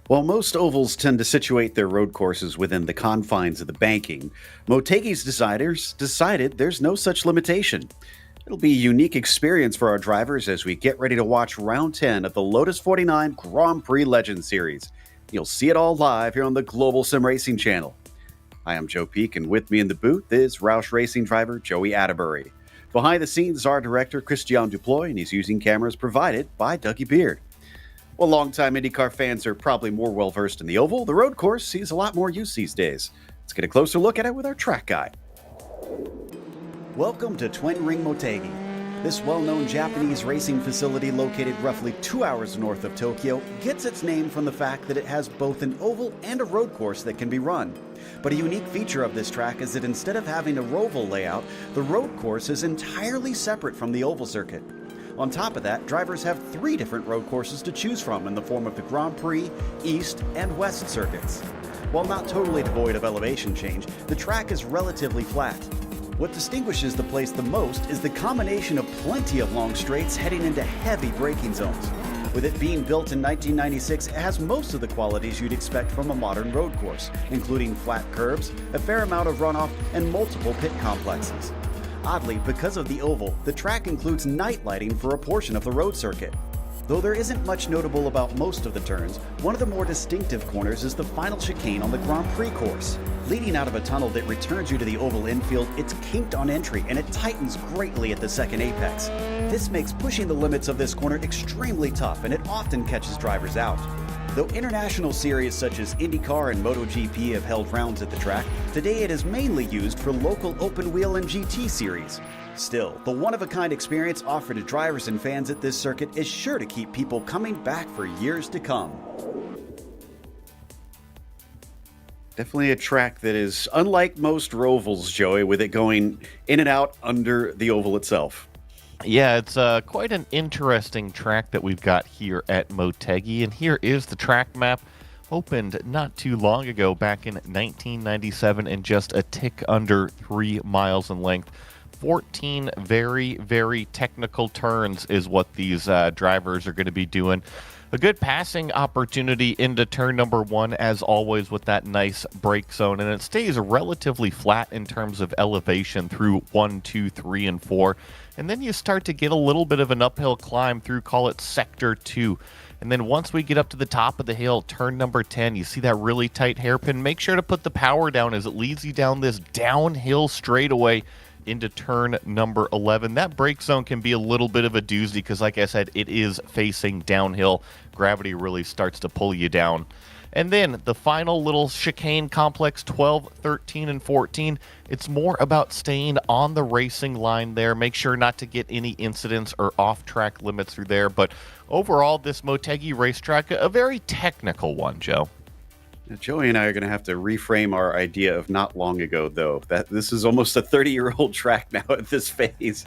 While most ovals tend to situate their road courses within the confines of the banking, Motegi's designers decided there's no such limitation. It'll be a unique experience for our drivers as we get ready to watch round 10 of the Lotus 49 Grand Prix Legend Series. You'll see it all live here on the Global Sim Racing channel. Hi, I'm Joe Peak, and with me in the booth is Roush Racing driver Joey Atterbury. Behind the scenes is our director Christian Duploy, and he's using cameras provided by Dougie Beard. While longtime IndyCar fans are probably more well-versed in the oval, the road course sees a lot more use these days. Let's get a closer look at it with our track guy. Welcome to Twin Ring Motegi. This well-known Japanese racing facility located roughly 2 hours north of Tokyo gets its name from the fact that it has both an oval and a road course that can be run. But a unique feature of this track is that instead of having a roval layout, the road course is entirely separate from the oval circuit. On top of that, drivers have 3 different road courses to choose from in the form of the Grand Prix, East, and West circuits. While not totally devoid of elevation change, the track is relatively flat. What distinguishes the place the most is the combination of plenty of long straights heading into heavy braking zones. With it being built in 1996, it has most of the qualities you'd expect from a modern road course, including flat curves, a fair amount of runoff, and multiple pit complexes. Oddly, because of the oval, the track includes night lighting for a portion of the road circuit. Though there isn't much notable about most of the turns, one of the more distinctive corners is the final chicane on the Grand Prix course. Leading out of a tunnel that returns you to the oval infield, it's kinked on entry and it tightens greatly at the second apex. This makes pushing the limits of this corner extremely tough, and it often catches drivers out. Though international series such as IndyCar and MotoGP have held rounds at the track, today it is mainly used for local open wheel and GT series. Still, the one-of-a-kind experience offered to drivers and fans at this circuit is sure to keep people coming back for years to come. Definitely a track that is unlike most rovals, Joey, with it going in and out under the oval itself. Yeah, it's quite an interesting track that we've got here at Motegi, and here is the track map. Opened not too long ago, back in 1997, and just a tick under 3 miles in length. 14 very, very technical turns is what these drivers are going to be doing. A good passing opportunity into turn number 1, as always, with that nice brake zone, and it stays relatively flat in terms of elevation through 1, 2, 3, and 4. And then you start to get a little bit of an uphill climb through, call it sector 2. And then once we get up to the top of the hill, turn number 10, you see that really tight hairpin. Make sure to put the power down as it leads you down this downhill straightaway into turn number 11. That brake zone can be a little bit of a doozy because, like I said, it is facing downhill. Gravity really starts to pull you down. And then the final little chicane complex, 12, 13, and 14, it's more about staying on the racing line there. Make sure not to get any incidents or off-track limits through there. But overall, this Motegi racetrack, a very technical one, Joe. Joey and I are going to have to reframe our idea of not long ago, though. That this is almost a 30-year-old track now at this phase.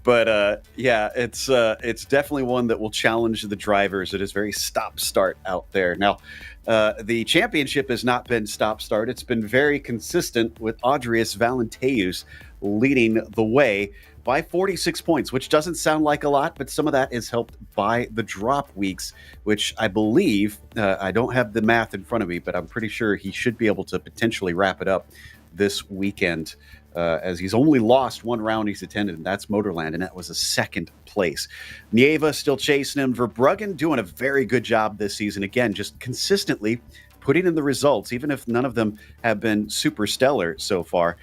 But yeah, it's definitely one that will challenge the drivers. It is very stop-start out there. Now, the championship has not been stop-start. It's been very consistent with Adrius Valenteus leading the way by 46 points, which doesn't sound like a lot, but some of that is helped by the drop weeks, which I believe, I don't have the math in front of me, but I'm pretty sure he should be able to potentially wrap it up this weekend, as he's only lost 1 round he's attended, and that's Motorland, and that was a 2nd place. Nieva still chasing him. Verbruggen doing a very good job this season. Again, just consistently putting in the results, even if none of them have been super stellar so far.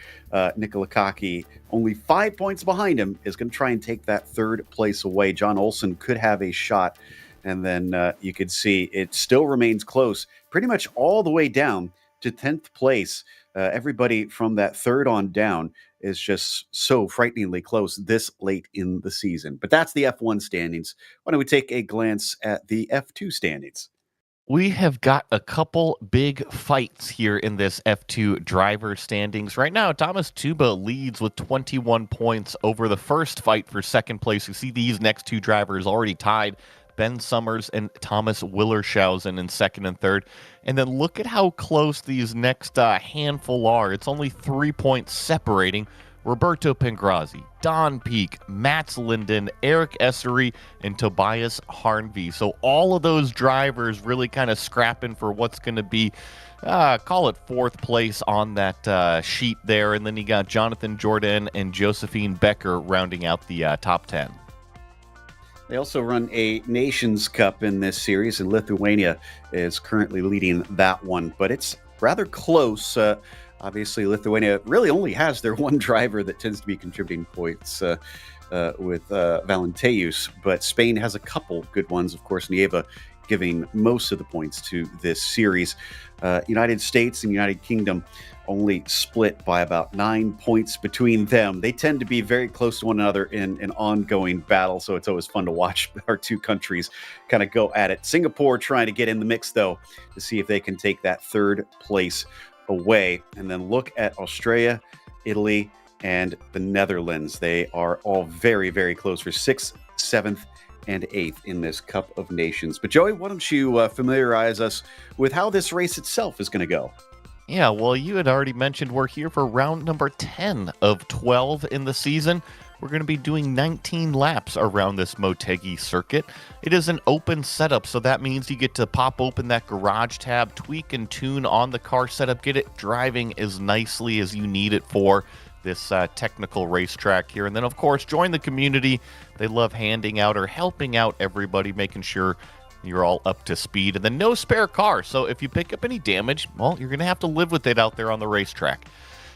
Nikola Kaki, only 5 points behind him, is going to try and take that 3rd place away. John Olsen could have a shot, and then you could see it still remains close pretty much all the way down to 10th place. Everybody from that 3rd on down is just so frighteningly close this late in the season. But that's the F1 standings. Why don't we take a glance at the F2 standings? We have got a couple big fights here in this F2 driver standings. Right now, Thomas Tuba leads with 21 points over the first fight for 2nd place. You see these next 2 drivers already tied. Ben Summers and Thomas Willershausen in 2nd and 3rd. And then look at how close these next handful are. It's only 3 points separating. Roberto Pengrazi, Don Peak, Mats Linden, Eric Essery, and Tobias Harnvey. So all of those drivers really kind of scrapping for what's going to be, call it fourth place on that sheet there. And then you got Jonathan Jordan and Josephine Becker rounding out the top 10. They also run a Nations Cup in this series, and Lithuania is currently leading that one. But it's rather close. Obviously, Lithuania really only has their one driver that tends to be contributing points with Valenteus, but Spain has a couple good ones. Of course, Nieva giving most of the points to this series. United States and United Kingdom only split by about 9 points between them. They tend to be very close to one another in an ongoing battle, so it's always fun to watch our two countries kind of go at it. Singapore trying to get in the mix, though, to see if they can take that third place away. And then look at Australia, Italy, and the Netherlands. They are all very, very close for 6th, 7th, and 8th in this Cup of Nations. But Joey, why don't you familiarize us with how this race itself is going to go? Yeah, well, you had already mentioned we're here for round number 10 of 12 in the season. We're going to be doing 19 laps around this Motegi circuit. It is an open setup, so that means you get to pop open that garage tab, tweak and tune on the car setup, get it driving as nicely as you need it for this technical racetrack here. And then, of course, join the community. They love handing out or helping out everybody, making sure you're all up to speed. And then no spare car, so if you pick up any damage, well, you're going to have to live with it out there on the racetrack.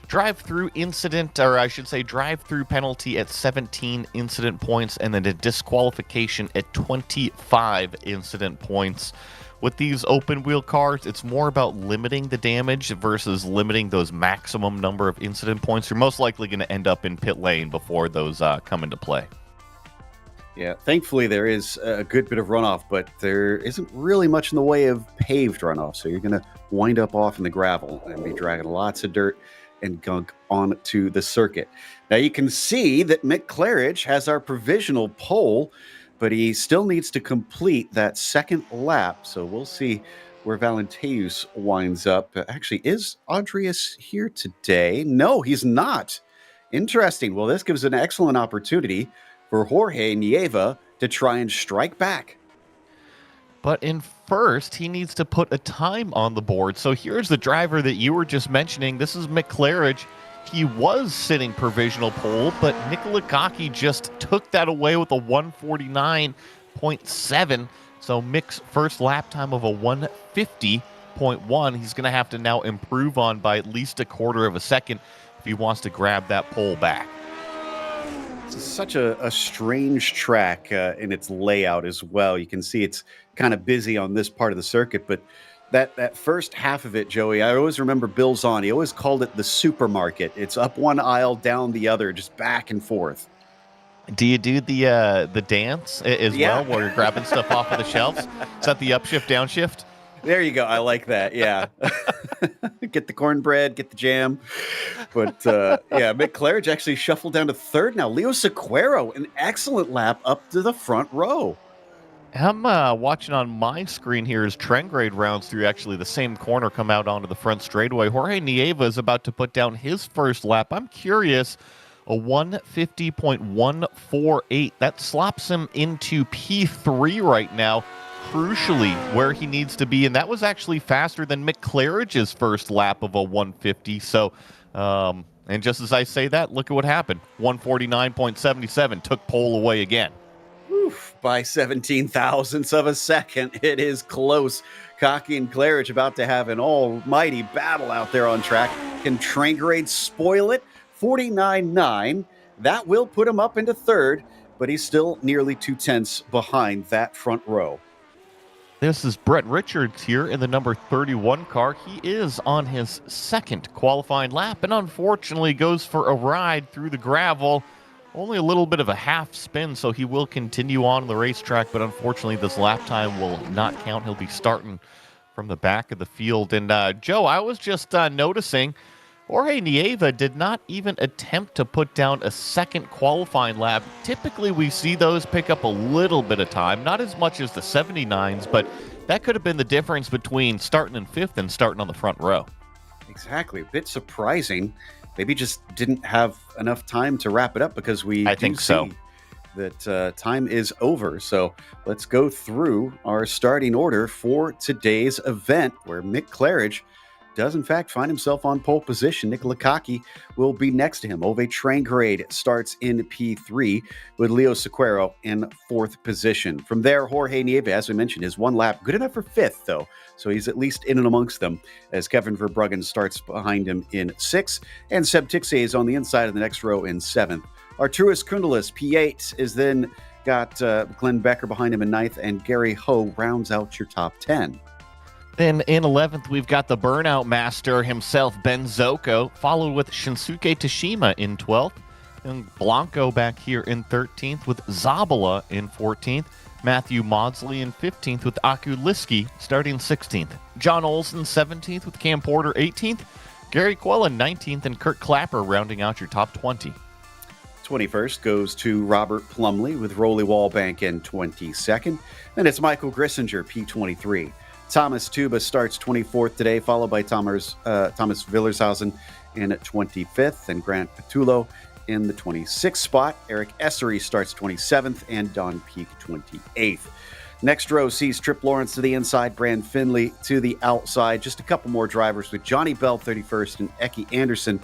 Drive-through incident, or I should say drive-through penalty at 17 incident points, and then a disqualification at 25 incident points. With these open-wheel cars, it's more about limiting the damage versus limiting those maximum number of incident points. You're most likely going to end up in pit lane before those come into play. Yeah, thankfully there is a good bit of runoff, but there isn't really much in the way of paved runoff, so you're going to wind up off in the gravel and be dragging lots of dirt and gunk onto the circuit. Now you can see that Mick Claridge has our provisional pole, but he still needs to complete that second lap, so we'll see where Valenteus winds up. Actually, is Andreas here today? No, he's not. Interesting. Well, this gives an excellent opportunity for Jorge Nieva to try and strike back. But in first, he needs to put a time on the board. So here's the driver that you were just mentioning. This is Mick Claridge. He was sitting provisional pole, but Nicola Gacki just took that away with a 149.7. So Mick's first lap time of a 150.1. He's going to have to now improve on by at least a quarter of a second if he wants to grab that pole back. It's such a strange track in its layout as well. You can see it's kind of busy on this part of the circuit, but that first half of it, Joey, I always remember Bill Zahn. He always called it the supermarket. It's up one aisle, down the other, just back and forth. Do you do the dance as well, where you're grabbing stuff off of the shelves? Is that the upshift, downshift? There you go. I like that. Yeah. Get the cornbread, get the jam. But yeah, Mick Claridge actually shuffled down to third now. Leo Sequeiro, an excellent lap up to the front row. I'm watching on my screen here as Trengrade rounds through actually the same corner, come out onto the front straightaway. Jorge Nieva is about to put down his first lap. I'm curious, a 150.148. That slops him into P3 right now, crucially where he needs to be. And that was actually faster than Mick Claridge's first lap of a 150. So, and just as I say that, look at what happened. 149.77 took pole away again. Oof, by 17 thousandths of a second. It is close. Gacki and Claridge about to have an almighty battle out there on track. Can Trengrade spoil it? 49.9. That will put him up into third, but he's still nearly 2/10 behind that front row. This is Brett Richards here in the number 31 car. He is on his second qualifying lap and unfortunately goes for a ride through the gravel. Only a little bit of a half spin, so he will continue on the racetrack, but unfortunately this lap time will not count. He'll be starting from the back of the field. And Joe, I was just noticing Jorge Nieva did not even attempt to put down a second qualifying lap. Typically we see those pick up a little bit of time, not as much as the 79s, but that could have been the difference between starting in fifth and starting on the front row. Exactly. A bit surprising. maybe just didn't have enough time to wrap it up, because we I do think see so. that time is over. So let's go through our starting order for today's event, where Mick Claridge does in fact find himself on pole position. Nick Lakaki will be next to him. Ove Trangrade starts in P3 with Leo Sequeiro in 4th position. From there, Jorge Nieve, as we mentioned, is 1 lap, good enough for 5th though, so he's at least in and amongst them, as Kevin Verbruggen starts behind him in 6th, and Seb Tixier is on the inside of the next row in 7th. Arturas Kundalis, P8, is then got Glenn Becker behind him in 9th, and Gary Ho rounds out your top 10. Then in 11th, we've got the burnout master himself, Ben Zocco, followed with Shinsuke Tashima in 12th, and Blanco back here in 13th with Zabala in 14th, Matthew Maudsley in 15th with Aku Liski starting 16th, John Olsen 17th with Cam Porter 18th, Gary Quellen 19th, and Kurt Clapper rounding out your top 20. 21st goes to Robert Plumley with Rolly Wallbank in 22nd. Then it's Michael Grissinger, P23. Thomas Tuba starts 24th today, followed by Thomas Villershausen in 25th, and Grant Petullo in the 26th spot. Eric Essery starts 27th, and Don Peak 28th. Next row sees Trip Lawrence to the inside, Brand Finley to the outside. Just a couple more drivers with Johnny Bell 31st and Eki Anderson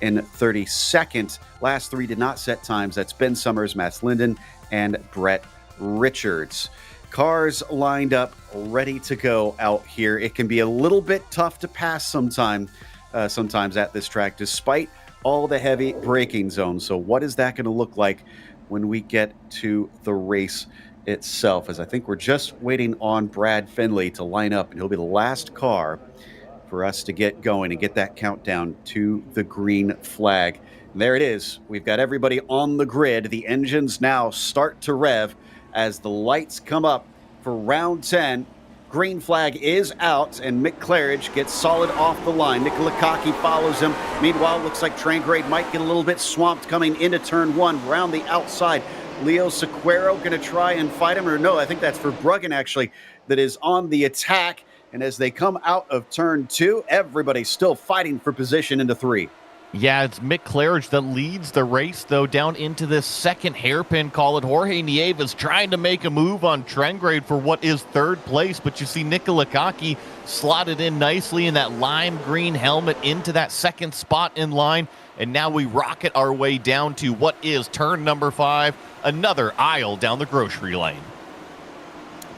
in 32nd. Last 3 did not set times. That's Ben Summers, Mats Linden, and Brett Richards. Cars lined up, ready to go out here. It can be a little bit tough to pass sometimes at this track, despite all the heavy braking zones. So what is that going to look like when we get to the race itself? As I think we're just waiting on Brad Finley to line up, and he'll be the last car for us to get going and get that countdown to the green flag. And there it is. We've got everybody on the grid. The engines now start to rev as the lights come up for round 10. Green flag is out, and Mick Claridge gets solid off the line. Nick Lakaki follows him. Meanwhile, looks like Trangrade might get a little bit swamped coming into turn 1 around the outside. Leo Sequeiro going to try and fight him, or no, I think that's Verbruggen actually that is on the attack. And as they come out of turn 2, everybody's still fighting for position into 3. Yeah, it's Mick Claridge that leads the race, though, down into this second hairpin, call it. Jorge Nieves trying to make a move on Trangrade for what is 3rd place, but you see Nikola Kaki slotted in nicely in that lime green helmet into that 2nd spot in line, and now we rocket our way down to what is turn number 5, another aisle down the grocery lane.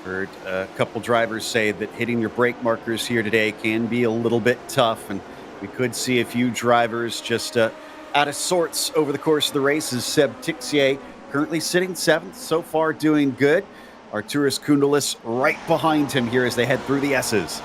Heard a couple drivers say that hitting your brake markers here today can be a little bit tough, and we could see a few drivers just out of sorts over the course of the race, as Seb Tixier currently sitting 7th, so far doing good. Arturas Kundalis right behind him here as they head through the S's.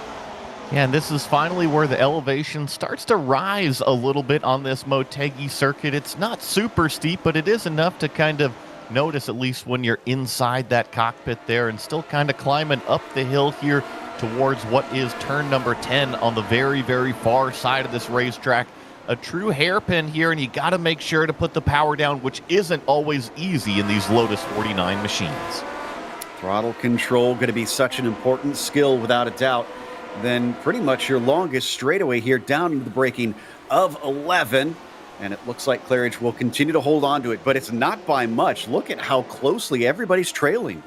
Yeah, and this is finally where the elevation starts to rise a little bit on this Motegi circuit. It's not super steep, but it is enough to kind of notice, at least when you're inside that cockpit there, and still kind of climbing up the hill here towards what is turn number 10 on the very, very far side of this racetrack. A true hairpin here, and you got to make sure to put the power down, which isn't always easy in these Lotus 49 machines. Throttle control going to be such an important skill without a doubt. Then pretty much your longest straightaway here down into the braking of 11. And it looks like Claridge will continue to hold on to it, but it's not by much. Look at how closely everybody's trailing.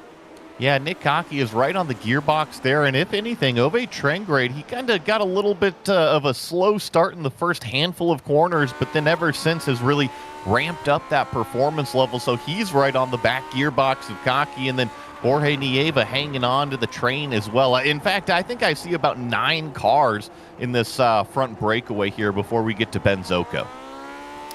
Yeah, Nick Kaki is right on the gearbox there, and if anything, Ove Trangrade, he kind of got a little bit of a slow start in the first handful of corners, but then ever since has really ramped up that performance level, so he's right on the back gearbox of Kaki, and then Jorge Nieva hanging on to the train as well. In fact, I think I see about 9 cars in this front breakaway here before we get to Ben Zocco.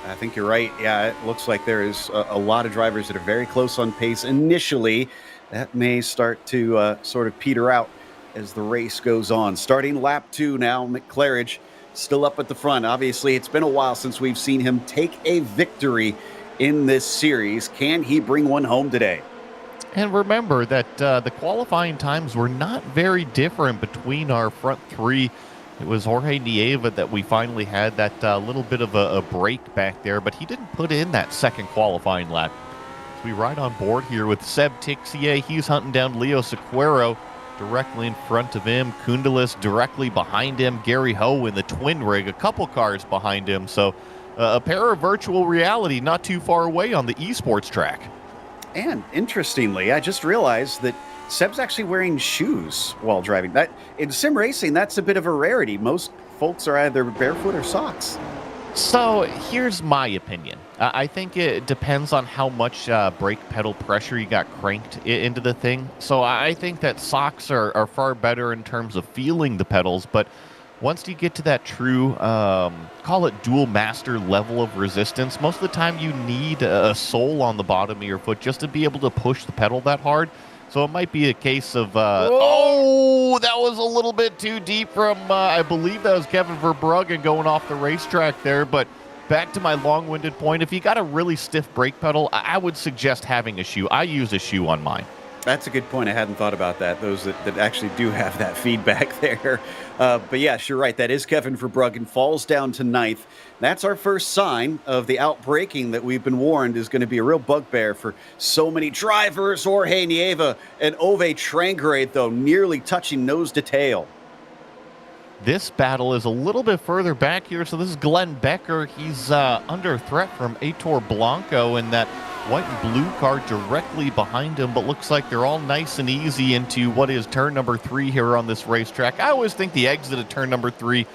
I think you're right. Yeah, it looks like there is a lot of drivers that are very close on pace initially. That may start to sort of peter out as the race goes on. Starting lap 2 now, Mick Claridge still up at the front. Obviously, it's been a while since we've seen him take a victory in this series. Can he bring one home today? And remember that the qualifying times were not very different between our front 3. It was Jorge Nieva that we finally had that little bit of a break back there, but he didn't put in that second qualifying lap. So we ride on board here with Seb Tixier. He's hunting down Leo Sequeiro directly in front of him. Kundalis directly behind him. Gary Ho in the twin rig, a couple cars behind him. So a pair of virtual reality not too far away on the esports track. And interestingly, I just realized that Seb's actually wearing shoes while driving. That in sim racing, that's a bit of a rarity. Most folks are either barefoot or socks. So here's my opinion. I think it depends on how much brake pedal pressure you got cranked into the thing. So I think that socks are far better in terms of feeling the pedals, but once you get to that true, call it dual master level of resistance, most of the time you need a sole on the bottom of your foot just to be able to push the pedal that hard. So it might be a case of, oh, that was a little bit too deep from, I believe that was Kevin Verbruggen going off the racetrack there. But back to my long-winded point, if you got a really stiff brake pedal, I would suggest having a shoe. I use a shoe on mine. That's a good point. I hadn't thought about that. Those that actually do have that feedback there. But yes, you're right. That is Kevin Verbruggen, falls down to ninth. That's our first sign of the outbreaking that we've been warned is going to be a real bugbear for so many drivers. Jorge Nieva and Ove Trangrade, though, nearly touching nose to tail. This battle is a little bit further back here. So this is Glenn Becker. He's under threat from Aitor Blanco in that white and blue car directly behind him, but looks like they're all nice and easy into what is turn number 3 here on this racetrack. I always think the exit of turn number 3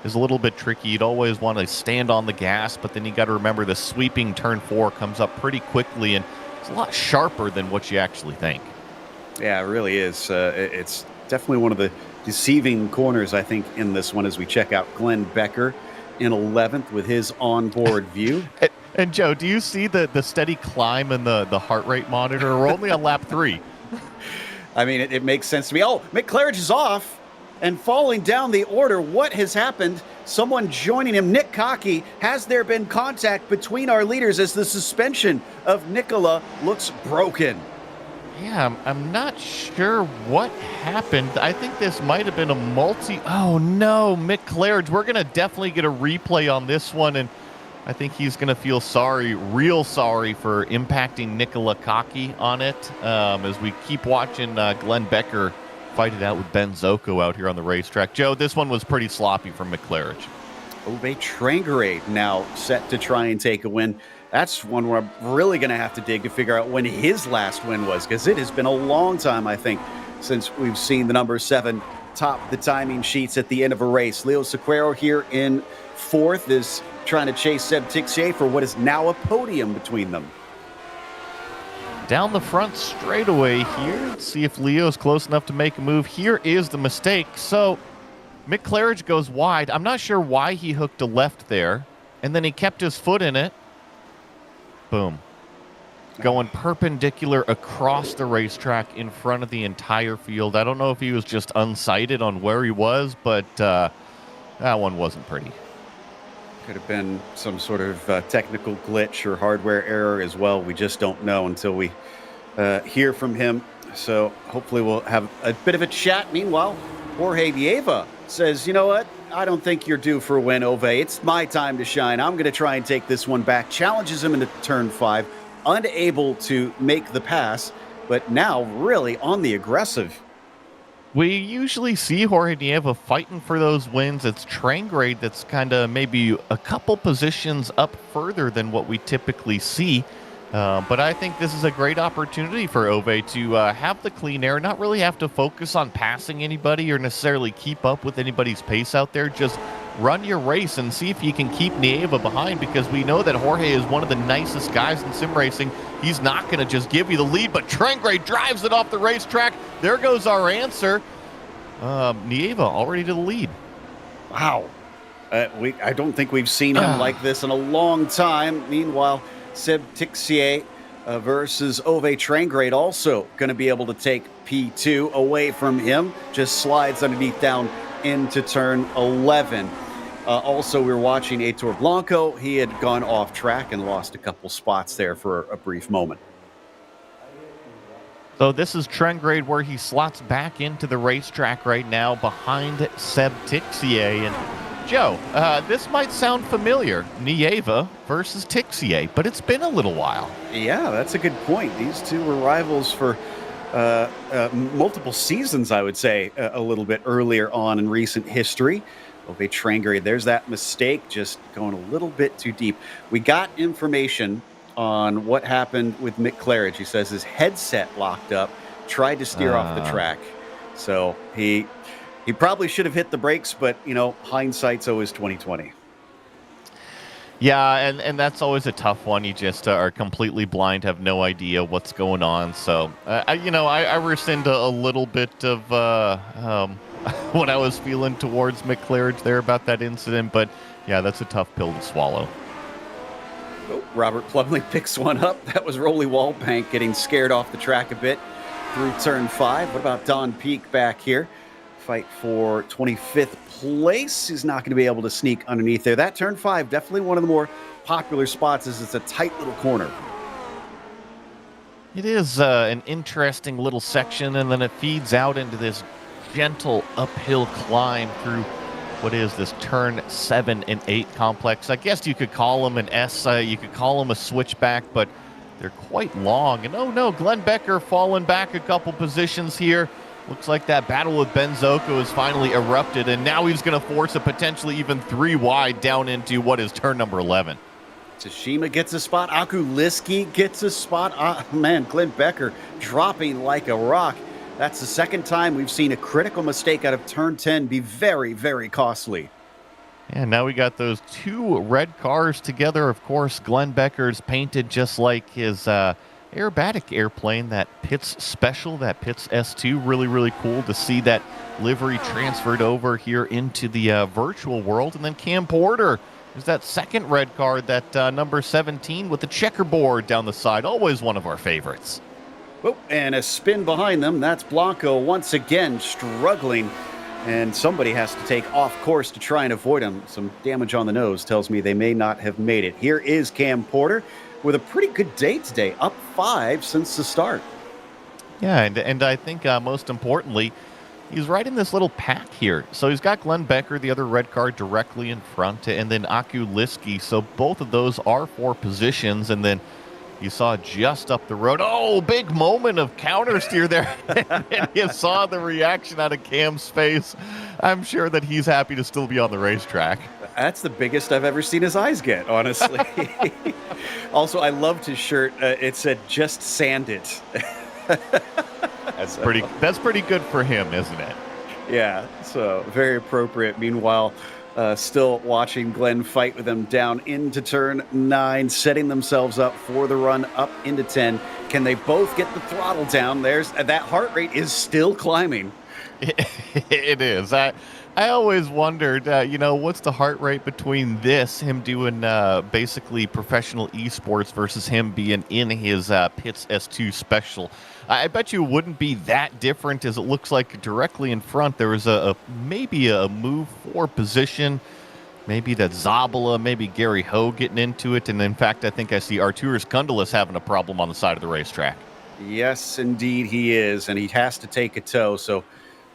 is a little bit tricky. You'd always want to stand on the gas, but then you got to remember the sweeping turn 4 comes up pretty quickly, and it's a lot sharper than what you actually think. Yeah, it really is. It's definitely one of the deceiving corners, I think, in this one as we check out Glenn Becker in 11th with his onboard view. And Joe, do you see the steady climb in the heart rate monitor? We're only on lap 3. I mean, it makes sense to me. Oh, McClarich is off and falling down the order. What has happened? Someone joining him. Nick Cocky. Has there been contact between our leaders as the suspension of Nicola looks broken? Yeah, I'm not sure what happened. I think this might have been a multi... Oh, no, Mick Claridge. We're going to definitely get a replay on this one, and I think he's going to feel sorry, real sorry, for impacting Nicola Cocky on it as we keep watching Glenn Becker fight it out with Ben Zocco out here on the racetrack. Joe, this one was pretty sloppy from McClarich. Ove Trangrade now set to try and take a win. That's one where I'm really going to have to dig to figure out when his last win was, because it has been a long time, I think, since we've seen the number 7 top the timing sheets at the end of a race. Leo Sequeiro here in 4th is trying to chase Seb Tixier for what is now a podium between them. Down the front straightaway here. Let's see if Leo's close enough to make a move. Here is the mistake. So Mick Claridge goes wide. I'm not sure why he hooked a left there, and then he kept his foot in it. Boom. Going perpendicular across the racetrack in front of the entire field. I don't know if he was just unsighted on where he was, but that one wasn't pretty. Could have been some sort of technical glitch or hardware error as well. We just don't know until we hear from him. So hopefully we'll have a bit of a chat. Meanwhile, Jorge Nieva says, you know what? I don't think you're due for a win, Ove. It's my time to shine. I'm going to try and take this one back. Challenges him into turn 5. Unable to make the pass, but now really on the aggressive. We usually see Jorge Nieva fighting for those wins. It's Trangrade that's kind of maybe a couple positions up further than what we typically see. But I think this is a great opportunity for Ove to have the clean air, not really have to focus on passing anybody or necessarily keep up with anybody's pace out there. Just run your race and see if you can keep Nieva behind, because we know that Jorge is one of the nicest guys in sim racing. He's not going to just give you the lead, but Trangrade drives it off the racetrack. There goes our answer. Nieva already to the lead. Wow. I don't think we've seen him like this in a long time. Meanwhile, Seb Tixier versus Ove Trangrade also going to be able to take P2 away from him. Just slides underneath down into turn 11. Also, we were watching Aitor Blanco. He had gone off track and lost a couple spots there for a brief moment. So this is Trangrade where he slots back into the racetrack right now behind Seb Tixier. And Joe, this might sound familiar. Nieva versus Tixier, but it's been a little while. Yeah, that's a good point. These two were rivals for multiple seasons, I would say, a little bit earlier on in recent history. Ove Trangrade, there's that mistake, just going a little bit too deep. We got information on what happened with Mick Claridge. He says his headset locked up, tried to steer off the track. So he probably should have hit the brakes, but, hindsight's always 20/20. Yeah, and that's always a tough one. You just are completely blind, have no idea what's going on. So, I rescind a little bit of what I was feeling towards Mick Claridge there about that incident. But, yeah, that's a tough pill to swallow. Oh, Robert Plumley picks one up. That was Rolly Wallbank getting scared off the track a bit through turn 5. What about Don Peak back here? Fight for 25th place. He's not going to be able to sneak underneath there. That turn 5, definitely one of the more popular spots, as it's a tight little corner. It is an interesting little section, and then it feeds out into this gentle uphill climb through what is this turn 7 and 8 complex. I guess you could call them an S, you could call them a switchback, but they're quite long. And oh no, Glenn Becker falling back a couple positions here. Looks like that battle with Benzoko has finally erupted, and now he's going to force a potentially even 3 wide down into what is turn number 11. Tsushima gets a spot. Akuliski gets a spot. Glenn Becker dropping like a rock. That's the second time we've seen a critical mistake out of turn 10 be very, very costly. And now we got those 2 red cars together. Of course, Glenn Becker's painted just like his aerobatic airplane, that Pitts Special, that Pitts S2. Really, really cool to see that livery transferred over here into the virtual world. And then Cam Porter is that second red car, that number 17 with the checkerboard down the side. Always one of our favorites. Oh, and a spin behind them. That's Blanco once again struggling. And somebody has to take off course to try and avoid him. Some damage on the nose tells me they may not have made it. Here is Cam Porter with a pretty good day today, up 5 since the start. Yeah, and I think most importantly, he's right in this little pack here. So he's got Glenn Becker, the other red car, directly in front, and then Akuliski. So both of those are 4 positions, and then you saw just up the road. Oh, big moment of counter steer there. And you saw the reaction out of Cam's face. I'm sure that he's happy to still be on the racetrack. That's the biggest I've ever seen his eyes get, honestly. Also, I loved his shirt. It said, "Just sand it." That's pretty good for him, isn't it? Yeah, so very appropriate. Meanwhile, still watching Glenn fight with them down into turn 9, setting themselves up for the run up into 10. Can they both get the throttle down? There's that heart rate is still climbing. It is. I always wondered, what's the heart rate between him doing basically professional esports versus him being in his Pitts S2 Special. I bet you it wouldn't be that different, as it looks like directly in front there was maybe a move for position. Maybe that Zabala, maybe Gary Ho getting into it. And in fact, I think I see Arturas Kundelis having a problem on the side of the racetrack. Yes, indeed he is. And he has to take a tow. So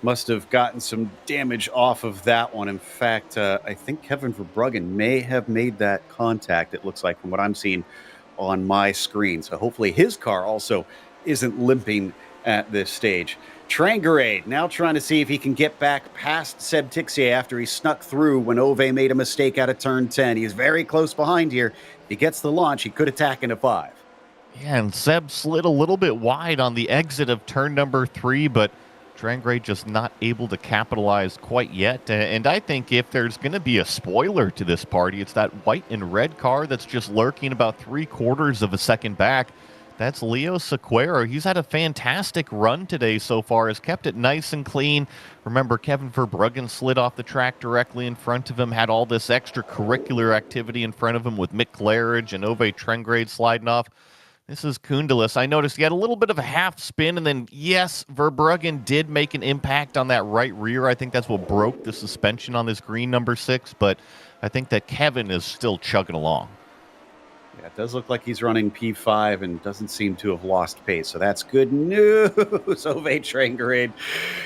must have gotten some damage off of that one. In fact, I think Kevin Verbruggen may have made that contact, it looks like, from what I'm seeing on my screen. So hopefully his car also isn't limping at this stage. Trangrade now trying to see if he can get back past Seb Tixier after he snuck through when Ove made a mistake out of turn 10. He's very close behind here. If he gets the launch, he could attack into 5. Yeah, and Seb slid a little bit wide on the exit of turn number 3, but Trangrade just not able to capitalize quite yet. And I think if there's going to be a spoiler to this party, it's that white and red car that's just lurking about 3/4 of a second back. That's Leo Sequeira. He's had a fantastic run today so far, has kept it nice and clean. Remember, Kevin Verbruggen slid off the track directly in front of him, had all this extracurricular activity in front of him with Mick Claridge and Ove Trangrade sliding off. This is Kundelis. I noticed he had a little bit of a half spin, and then, yes, Verbruggen did make an impact on that right rear. I think that's what broke the suspension on this green number 6, but I think that Kevin is still chugging along. Yeah, it does look like he's running P5 and doesn't seem to have lost pace, so that's good news. Ove Trangrade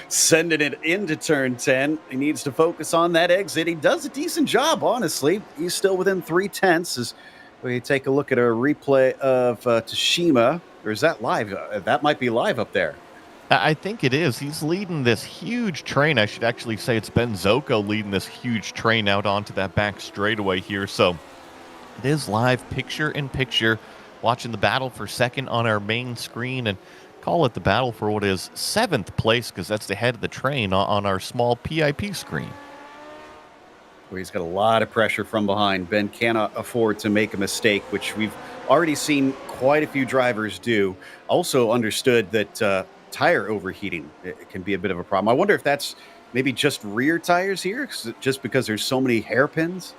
sending it into turn 10. He needs to focus on that exit. He does a decent job, honestly. He's still within 3/10 as we take a look at a replay of Tsushima. Or is that live? That might be live up there. I think it is. He's leading this huge train. I should actually say it's Ben Zoko leading this huge train out onto that back straightaway here. So it is live picture in picture, watching the battle for second on our main screen, and call it the battle for what is seventh place, because that's the head of the train on our small PIP screen. Where he's got a lot of pressure from behind. Ben cannot afford to make a mistake, which we've already seen quite a few drivers do. Also understood that tire overheating it can be a bit of a problem. I wonder if that's maybe just rear tires here, just because there's so many hairpins.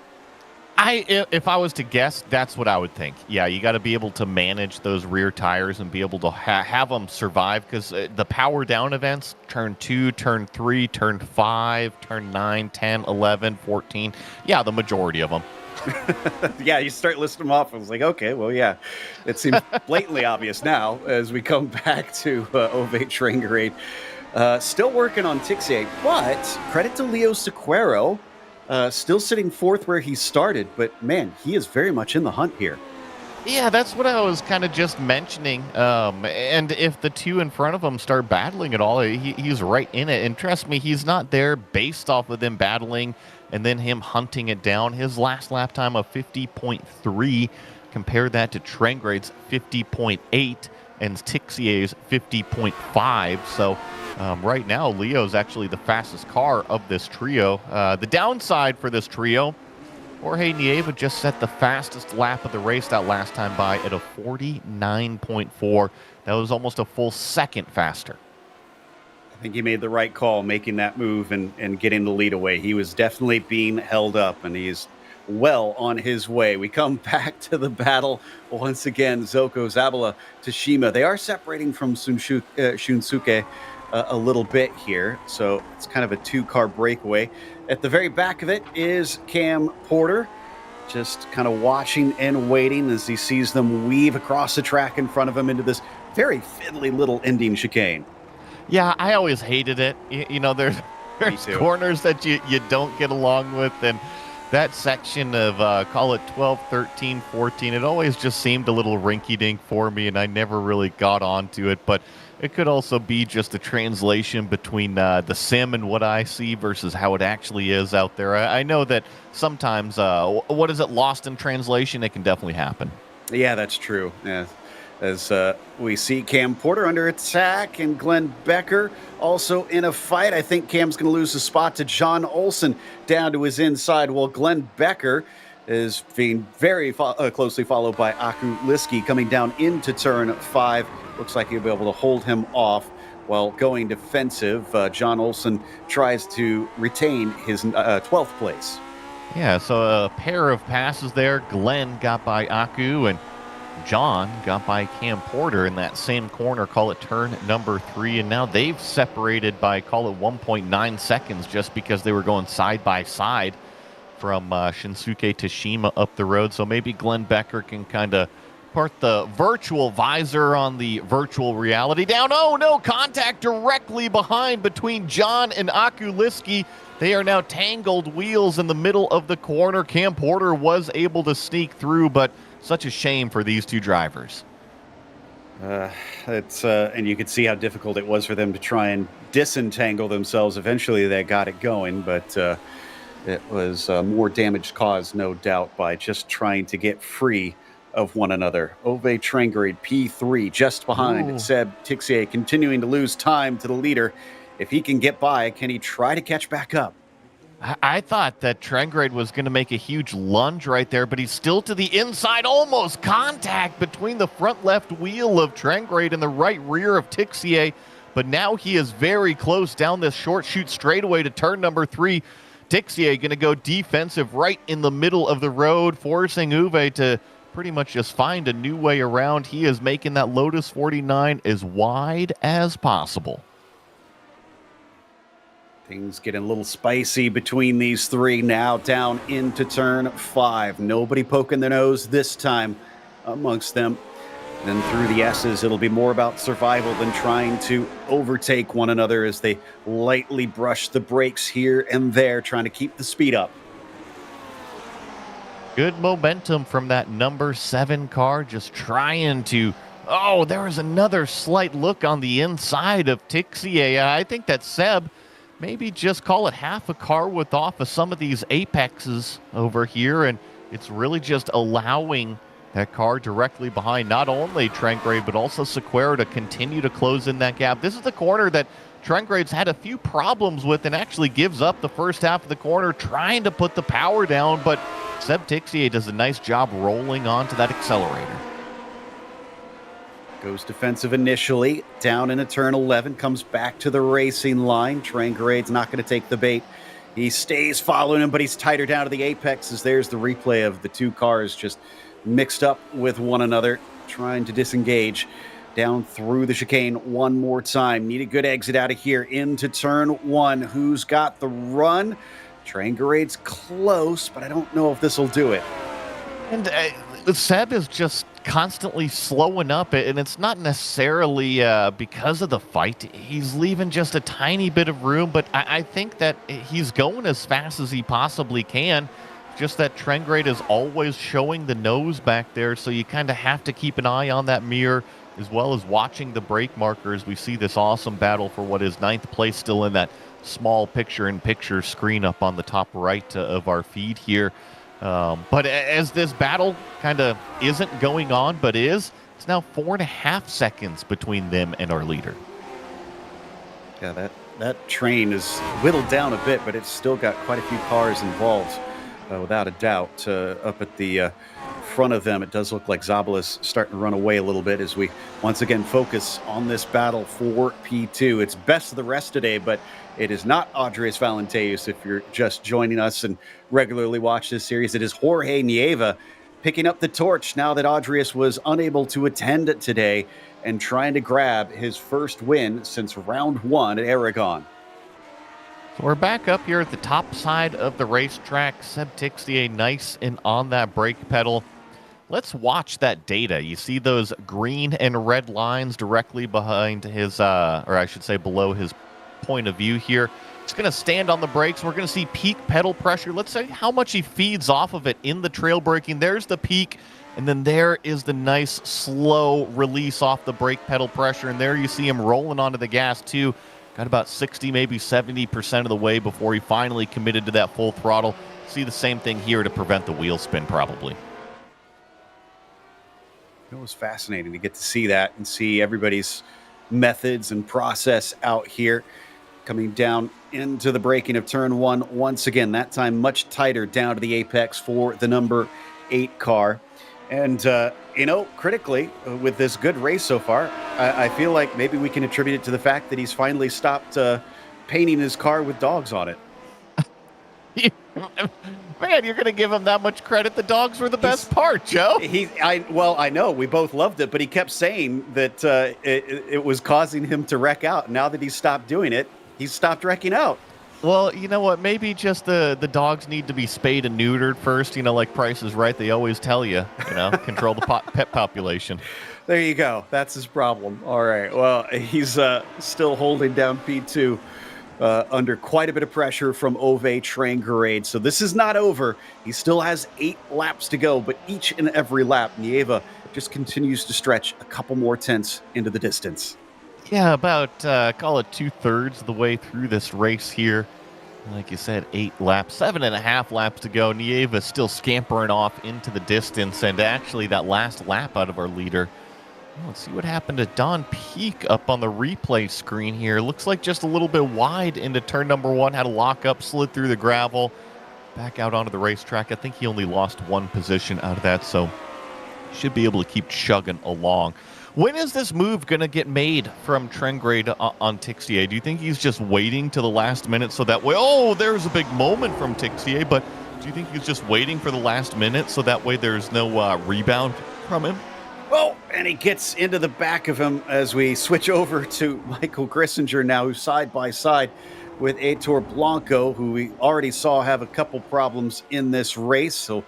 If I was to guess, that's what I would think. Yeah, you got to be able to manage those rear tires and be able to have them survive, because the power down events, turn 2, turn 3, turn 5, turn 9, 10, 11, 14. Yeah, the majority of them. Yeah, you start listing them off. I was like, okay, well, yeah, it seems blatantly obvious now as we come back to Ove Trangerade. Still working on Tixier, but credit to Leo Sequeiro, still sitting fourth where he started, but man, he is very much in the hunt here. Yeah, that's what I was kind of just mentioning. And if the two in front of him start battling at all, he's right in it. And trust me, he's not there based off of them battling and then him hunting it down. His last lap time of 50.3, compare that to Trangrade's 50.8 and Tixier's 50.5. So right now, Leo's actually the fastest car of this trio. The downside for this trio, Jorge Nieva just set the fastest lap of the race that last time by at a 49.4. That was almost a full second faster. I think he made the right call making that move and getting the lead away. He was definitely being held up, and he's well on his way. We come back to the battle once again. Zoko, Zabala, Tashima. They are separating from Shunsuke a little bit here, so it's kind of a two-car breakaway. At the very back of it is Cam Porter, just kind of watching and waiting as he sees them weave across the track in front of him into this very fiddly little ending chicane. Yeah, I always hated it. You know, there's corners that you don't get along with, and that section of, call it 12, 13, 14, it always just seemed a little rinky-dink for me, and I never really got onto it. But it could also be just a translation between the sim and what I see versus how it actually is out there. I know that sometimes, what is it, lost in translation? It can definitely happen. Yeah, that's true. Yeah. As we see Cam Porter under attack and Glenn Becker also in a fight. I think Cam's going to lose the spot to John Olson down to his inside, while Glenn Becker is being very closely followed by Aku Liski coming down into turn 5. Looks like he'll be able to hold him off while going defensive. John Olson tries to retain his 12th place. Yeah, so a pair of passes there. Glenn got by Aku, and John got by Cam Porter in that same corner, call it turn number 3, and now they've separated by, call it 1.9 seconds, just because they were going side by side from Shinsuke Tashima up the road. So maybe Glenn Becker can kind of put the virtual visor on the virtual reality down. Oh no, contact directly behind between John and Aku Liski. They are now tangled wheels in the middle of the corner. Cam Porter was able to sneak through, but such a shame for these two drivers. And you could see how difficult it was for them to try and disentangle themselves. Eventually they got it going, but it was more damage caused, no doubt, by just trying to get free of one another. Ove Trangerade, P3, just behind. Ooh. Seb Tixier continuing to lose time to the leader. If he can get by, can he try to catch back up? I thought that Trangerade was going to make a huge lunge right there, but he's still to the inside. Almost contact between the front left wheel of Trangerade and the right rear of Tixier. But now he is very close down this short shoot straightaway to turn number 3. Tixier going to go defensive right in the middle of the road, forcing Uwe to pretty much just find a new way around. He is making that Lotus 49 as wide as possible. Things getting a little spicy between these three now, down into turn 5. Nobody poking their nose this time amongst them. Then through the S's, it'll be more about survival than trying to overtake one another as they lightly brush the brakes here and there, trying to keep the speed up. Good momentum from that number 7 car, just trying to Oh, there was another slight look on the inside of Tixier. I think that Seb maybe just call it half a car width off of some of these apexes over here, and it's really just allowing that car directly behind not only Trengrade but also Sequeira to continue to close in that gap. This is the corner that Trengrade's had a few problems with and actually gives up the first half of the corner trying to put the power down, but Seb Tixier does a nice job rolling onto that accelerator. Goes defensive initially, down into turn 11, comes back to the racing line. Trengrade's not going to take the bait. He stays following him, but he's tighter down to the apex as there's the replay of the two cars just mixed up with one another, trying to disengage down through the chicane one more time. Need a good exit out of here into turn 1. Who's got the run? Trengrade's close, but I don't know if this will do it. And Seb is just constantly slowing up, and it's not necessarily because of the fight. He's leaving just a tiny bit of room, but I think that he's going as fast as he possibly can. Just that Trengrade is always showing the nose back there, so you kind of have to keep an eye on that mirror as well as watching the brake markers. We see this awesome battle for what is 9th place still in that small picture-in-picture screen up on the top right of our feed here. But as this battle kind of isn't going on, but is, it's now 4.5 seconds between them and our leader. Yeah, that train is whittled down a bit, but it's still got quite a few cars involved, without a doubt. Up at the front of them, it does look like Zabala's starting to run away a little bit as we once again focus on this battle for P2. It's best of the rest today, but it is not Andres Valenteus if you're just joining us and regularly watch this series. It is Jorge Nieva picking up the torch now that Andres was unable to attend today and trying to grab his first win since round 1 at Aragon. So we're back up here at the top side of the racetrack. Seb Tixier nice and on that brake pedal. Let's watch that data. You see those green and red lines directly behind his, or I should say below his point of view here. It's going to stand on the brakes. We're going to see peak pedal pressure. Let's say how much he feeds off of it in the trail braking. There's the peak, and then there is the nice slow release off the brake pedal pressure, and there you see him rolling onto the gas too. Got about 60, maybe 70% of the way before he finally committed to that full throttle. See the same thing here to prevent the wheel spin probably. It was fascinating to get to see that and see everybody's methods and process out here. Coming down into the braking of turn 1 once again, that time much tighter down to the apex for the number 8 car. And, critically, with this good race so far, I feel like maybe we can attribute it to the fact that he's finally stopped painting his car with dogs on it. Man, you're going to give him that much credit. The dogs were the best part, Joe. I know. We both loved it, but he kept saying that it was causing him to wreck out. Now that he's stopped doing it, he's stopped wrecking out. Well, you know what? Maybe just the dogs need to be spayed and neutered first. Like Price is Right. They always tell you, control the pet population. There you go. That's his problem. All right. Well, he's still holding down P2 under quite a bit of pressure from Ove Trengrade. So this is not over. He still has 8 laps to go, but each and every lap, Nieva just continues to stretch a couple more tenths into the distance. Yeah, about, call it 2/3 of the way through this race here. Like you said, 8 laps, 7.5 laps to go. Nieva still scampering off into the distance, and actually that last lap out of our leader. Let's see what happened to Don Peak up on the replay screen here. Looks like just a little bit wide into turn number 1. Had a lockup, slid through the gravel, back out onto the racetrack. I think he only lost 1 position out of that, so should be able to keep chugging along. When is this move going to get made from Trengrade on Tixier? Do you think he's just waiting to the last minute so that way, there's a big moment from Tixier, but do you think he's just waiting for the last minute so that way there's no rebound from him? Oh, and he gets into the back of him as we switch over to Michael Grissinger now, who's side by side with Aitor Blanco, who we already saw have a couple problems in this race. So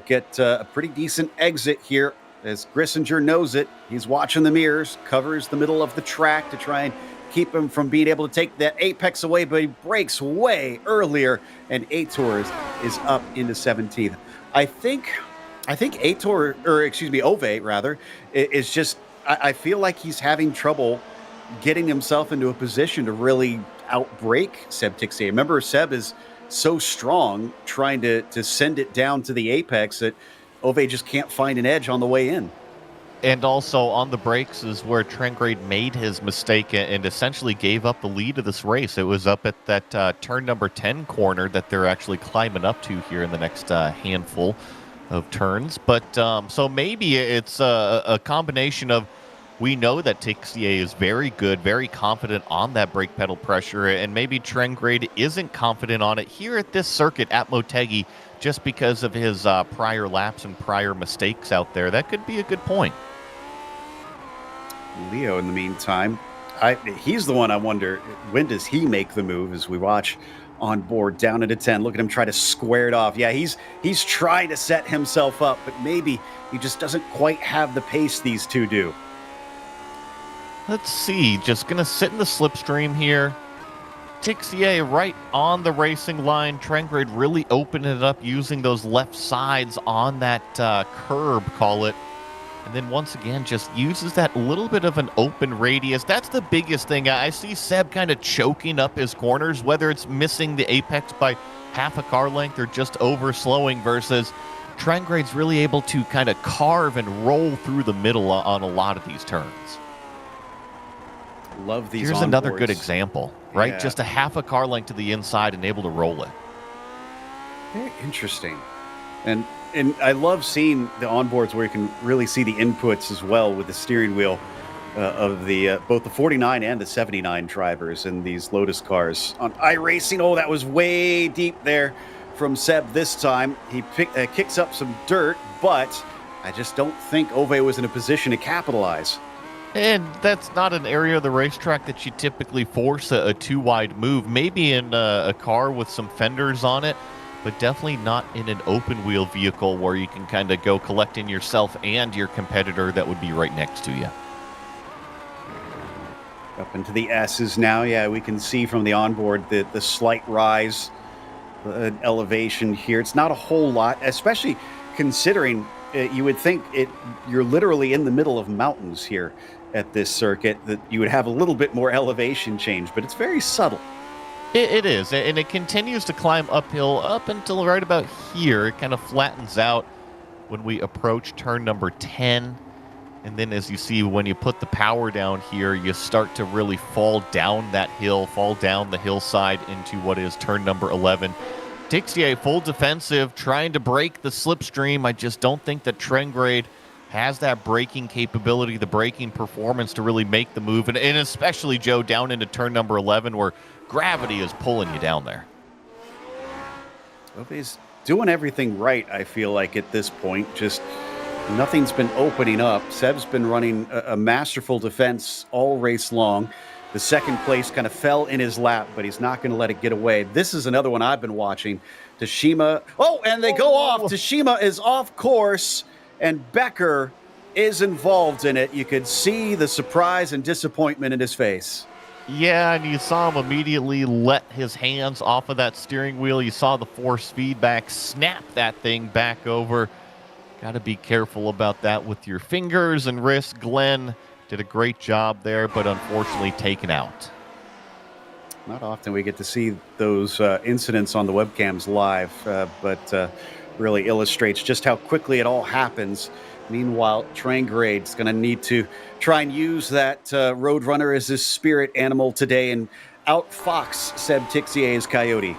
get a pretty decent exit here. As Grissinger knows it, he's watching the mirrors, covers the middle of the track to try and keep him from being able to take that apex away, but he breaks way earlier, and Aitor is up into 17th. I think Ove, rather, is just I feel like he's having trouble getting himself into a position to really outbrake Seb Tixier. Remember, Seb is so strong trying to send it down to the apex that Ove just can't find an edge on the way in. And also on the brakes is where Trengrade made his mistake and essentially gave up the lead of this race. It was up at that turn number 10 corner that they're actually climbing up to here in the next handful of turns. But so maybe it's a combination of, we know that Tixier is very good, very confident on that brake pedal pressure, and maybe Trengrade isn't confident on it here at this circuit at Motegi just because of his prior laps and prior mistakes out there. That could be a good point. Leo, in the meantime, he's the one I wonder, when does he make the move as we watch on board down into 10. Look at him try to square it off. Yeah, he's trying to set himself up, but maybe he just doesn't quite have the pace these two do. Let's see, just going to sit in the slipstream here. Tixier right on the racing line. Trengrade really opened it up using those left sides on that curb, call it. And then once again, just uses that little bit of an open radius. That's the biggest thing. I see Seb kind of choking up his corners, whether it's missing the apex by half a car length or just over slowing, versus Trengrade's really able to kind of carve and roll through the middle on a lot of these turns. Love these. Here's onboards. Another good example, right? Yeah. Just a half a car length to the inside and able to roll it. Very interesting. And I love seeing the onboards where you can really see the inputs as well with the steering wheel of the both the 49 and the 79 drivers in these Lotus cars. On iRacing, oh, that was way deep there from Seb this time. He kicks up some dirt, but I just don't think Ove was in a position to capitalize. And that's not an area of the racetrack that you typically force a too-wide move. Maybe in a car with some fenders on it, but definitely not in an open-wheel vehicle where you can kind of go collecting yourself and your competitor that would be right next to you. Up into the S's now. Yeah, we can see from the onboard the slight rise in elevation here. It's not a whole lot, especially considering you would think you're literally in the middle of mountains here at this circuit, that you would have a little bit more elevation change, but it's very subtle. It is, and it continues to climb uphill up until right about here. It kind of flattens out when we approach turn number 10. And then as you see, when you put the power down here, you start to really fall down that hill, fall down the hillside into what is turn number 11. Tixier full defensive, trying to break the slipstream. I just don't think that Trengrade has that braking capability, the braking performance to really make the move. And especially, Joe, down into turn number 11 where gravity is pulling you down there. Ove's doing everything right, I feel like, at this point. Just nothing's been opening up. Seb's been running a masterful defense all race long. The second place kind of fell in his lap, but he's not going to let it get away. This is another one I've been watching. Tashima. Oh, and they go off. Tashima is off course, and Becker is involved in it. You could see the surprise and disappointment in his face. Yeah, and you saw him immediately let his hands off of that steering wheel. You saw the force feedback snap that thing back over. Got to be careful about that with your fingers and wrists. Glenn did a great job there, but unfortunately taken out. Not often we get to see those incidents on the webcams live, but really illustrates just how quickly it all happens. Meanwhile, Trengrade's going to need to try and use that Roadrunner as his spirit animal today and outfox Seb Tixier's Coyote.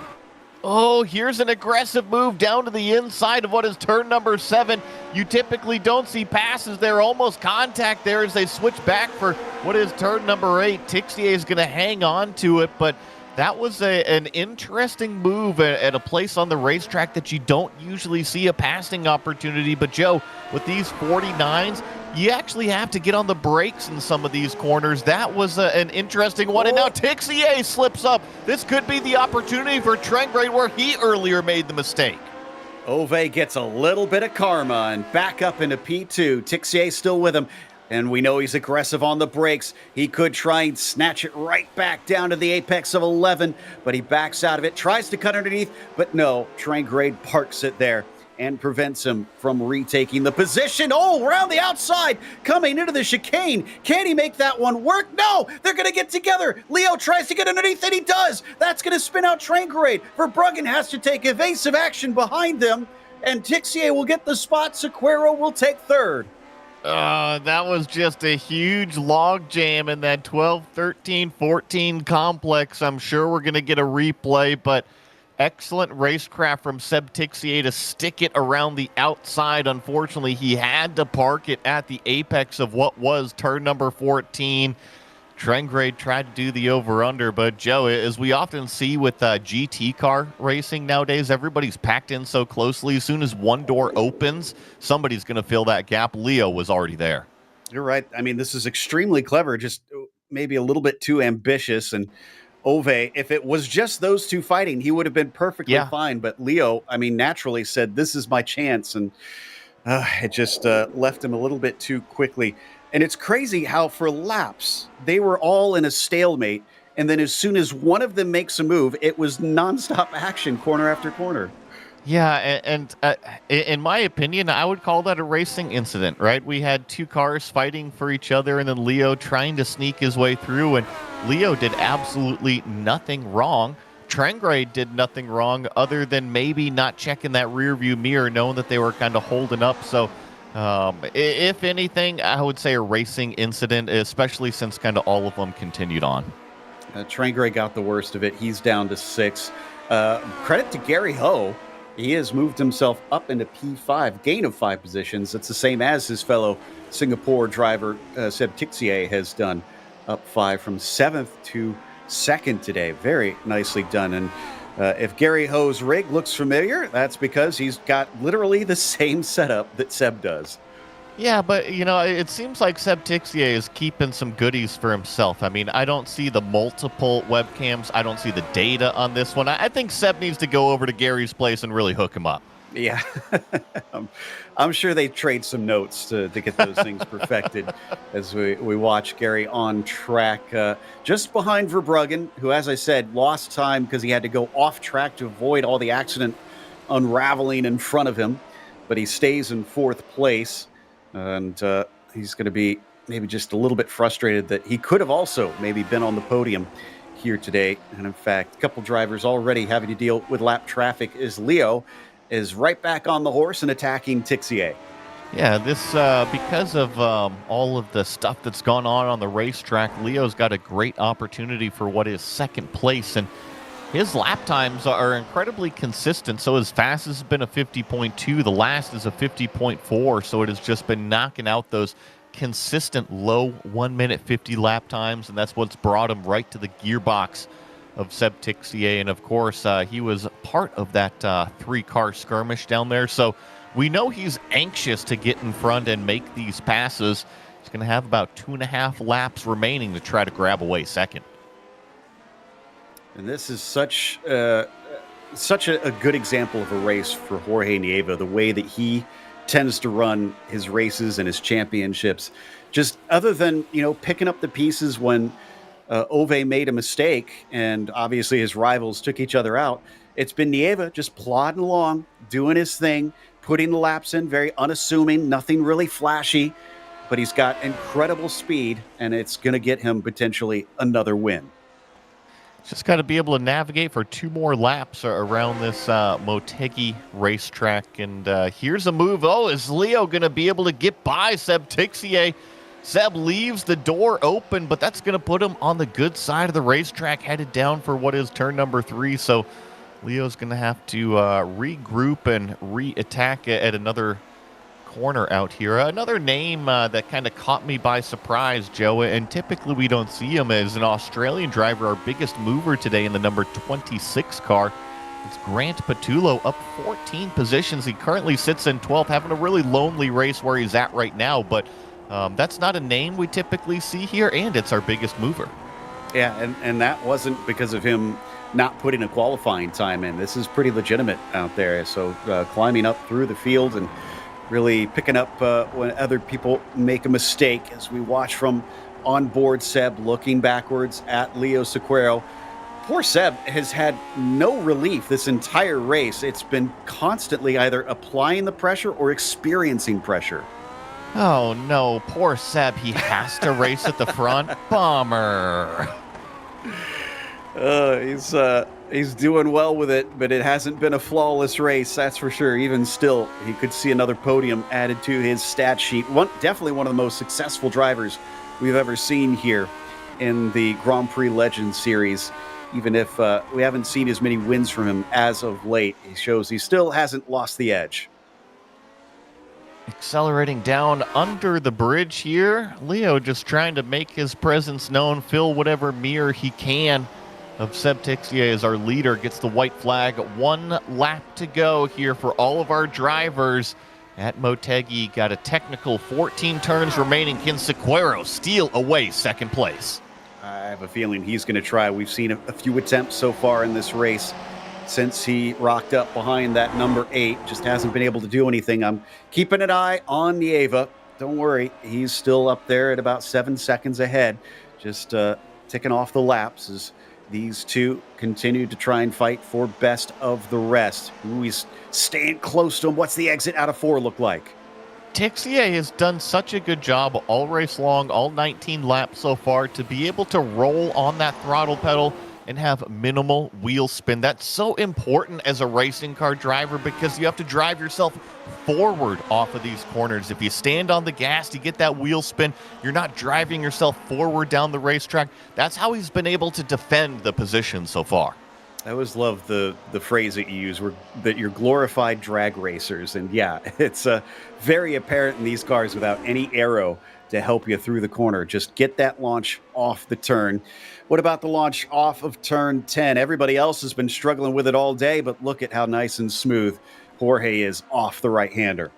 Oh, here's an aggressive move down to the inside of what is turn number 7. You typically don't see passes there, almost contact there as they switch back for what is turn number 8. Tixier is going to hang on to it, but that was an interesting move at a place on the racetrack that you don't usually see a passing opportunity. But, Joe, with these 49s, you actually have to get on the brakes in some of these corners. That was an interesting one. And now Tixier slips up. This could be the opportunity for Trengrade where he earlier made the mistake. Ove gets a little bit of karma and back up into P2. Tixier still with him. And we know he's aggressive on the brakes. He could try and snatch it right back down to the apex of 11, but he backs out of it, tries to cut underneath, but no, Trengrade parks it there. and prevents him from retaking the position. Oh, around the outside, coming into the chicane. Can he make that one work? No, they're going to get together. Leo tries to get underneath, and he does. That's going to spin out Train Parade. Verbruggen has to take evasive action behind them, and Tixier will get the spot. Sequeiro will take third. That was just a huge log jam in that 12, 13, 14 complex. I'm sure we're going to get a replay, but excellent racecraft from Seb Tixier to stick it around the outside. Unfortunately, he had to park it at the apex of what was turn number 14. Trengrade tried to do the over-under, but Joe, as we often see with GT car racing nowadays, everybody's packed in so closely. As soon as one door opens, somebody's going to fill that gap. Leo was already there. You're right. I mean, this is extremely clever, just maybe a little bit too ambitious. And Ove, if it was just those two fighting, he would have been perfectly fine. But Leo, I mean, naturally said, this is my chance. And it just left him a little bit too quickly. And it's crazy how for laps, they were all in a stalemate. And then as soon as one of them makes a move, it was nonstop action, corner after corner. Yeah, and in my opinion, I would call that a racing incident, right? We had two cars fighting for each other, and then Leo trying to sneak his way through, and Leo did absolutely nothing wrong. Trengrade did nothing wrong other than maybe not checking that rear view mirror, knowing that they were kind of holding up. So if anything, I would say a racing incident, especially since kind of all of them continued on. Trengrade got the worst of it. He's down to 6. Credit to Gary Ho. He has moved himself up into P5, gain of 5 positions. That's the same as his fellow Singapore driver, Seb Tixier, has done, up 5 from 7th to 2nd today. Very nicely done. And if Gary Ho's rig looks familiar, that's because he's got literally the same setup that Seb does. Yeah, but, you know, it seems like Seb Tixier is keeping some goodies for himself. I mean, I don't see the multiple webcams. I don't see the data on this one. I think Seb needs to go over to Gary's place and really hook him up. Yeah. I'm sure they trade some notes to get those things perfected as we watch Gary on track. Just behind Verbruggen, who, as I said, lost time because he had to go off track to avoid all the accident unraveling in front of him. But he stays in 4th place. And he's going to be maybe just a little bit frustrated that he could have also maybe been on the podium here today. And in fact, a couple drivers already having to deal with lap traffic as Leo is right back on the horse and attacking Tixier. Yeah, this because of all of the stuff that's gone on the racetrack, Leo's got a great opportunity for what is 2nd place. And his lap times are incredibly consistent. So as fast as has been a 50.2, the last is a 50.4. So it has just been knocking out those consistent low 1 minute 50 lap times. And that's what's brought him right to the gearbox of Seb Tixier. And of course, he was part of that 3-car skirmish down there. So we know he's anxious to get in front and make these passes. He's going to have about 2.5 laps remaining to try to grab away 2nd. And this is such a good example of a race for Jorge Nieva, the way that he tends to run his races and his championships. Just other than, picking up the pieces when Ove made a mistake and obviously his rivals took each other out, it's been Nieva just plodding along, doing his thing, putting the laps in, very unassuming, nothing really flashy, but he's got incredible speed, and it's going to get him potentially another win. Just got to be able to navigate for 2 more laps around this Motegi racetrack. And here's a move. Oh, is Leo going to be able to get by Seb Tixier? Seb leaves the door open, but that's going to put him on the good side of the racetrack, headed down for what is turn number 3. So Leo's going to have to regroup and re-attack at another corner out here. Another name that kind of caught me by surprise, Joe, and typically we don't see him, as an Australian driver, our biggest mover today in the number 26 car. It's Grant Patullo, up 14 positions. He currently sits in 12th, having a really lonely race where he's at right now, but that's not a name we typically see here, and it's our biggest mover. Yeah, and that wasn't because of him not putting a qualifying time in. This is pretty legitimate out there. So climbing up through the field and really picking up when other people make a mistake, as we watch from on board Seb looking backwards at Leo Sequeiro. Poor Seb has had no relief this entire race. It's been constantly either applying the pressure or experiencing pressure. Oh no, poor Seb. He has to race at the front. Bummer. He's doing well with it, but it hasn't been a flawless race, that's for sure. Even still, he could see another podium added to his stat sheet. Definitely one of the most successful drivers we've ever seen here in the Grand Prix Legends series. Even if we haven't seen as many wins from him as of late, he shows he still hasn't lost the edge. Accelerating down under the bridge here. Leo just trying to make his presence known, fill whatever mirror he can of Seb Tixier as our leader. Gets the white flag. 1 lap to go here for all of our drivers at Motegi. Got a technical 14 turns remaining. Can Sequeiro steal away second place? I have a feeling he's going to try. We've seen a few attempts so far in this race since he rocked up behind that number 8. Just hasn't been able to do anything. I'm keeping an eye on Nieva. Don't worry, he's still up there at about 7 seconds ahead. Just ticking off the laps as these two continue to try and fight for best of the rest. Ooh, he's staying close to him. What's the exit out of 4 look like? Tixier has done such a good job all race long, all 19 laps so far, to be able to roll on that throttle pedal and have minimal wheel spin. That's so important as a racing car driver because you have to drive yourself forward off of these corners. If you stand on the gas, you get that wheel spin, you're not driving yourself forward down the racetrack. That's how he's been able to defend the position so far. I always love the phrase that you use, that you're glorified drag racers. And yeah, it's very apparent in these cars without any aero to help you through the corner. Just get that launch off the turn. What about the launch off of turn 10? Everybody else has been struggling with it all day, but look at how nice and smooth Jorge is off the right-hander.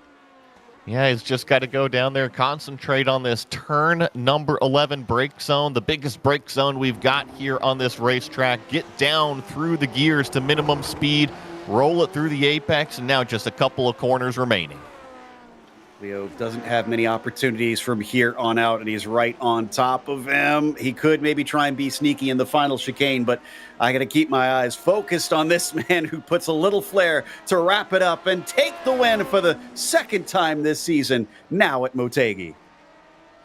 Yeah, he's just got to go down there, concentrate on this turn number 11 brake zone, the biggest brake zone we've got here on this racetrack. Get down through the gears to minimum speed, roll it through the apex, and now just a couple of corners remaining. Leo doesn't have many opportunities from here on out, and he's right on top of him. He could maybe try and be sneaky in the final chicane, but I got to keep my eyes focused on this man who puts a little flair to wrap it up and take the win for the second time this season, now at Motegi.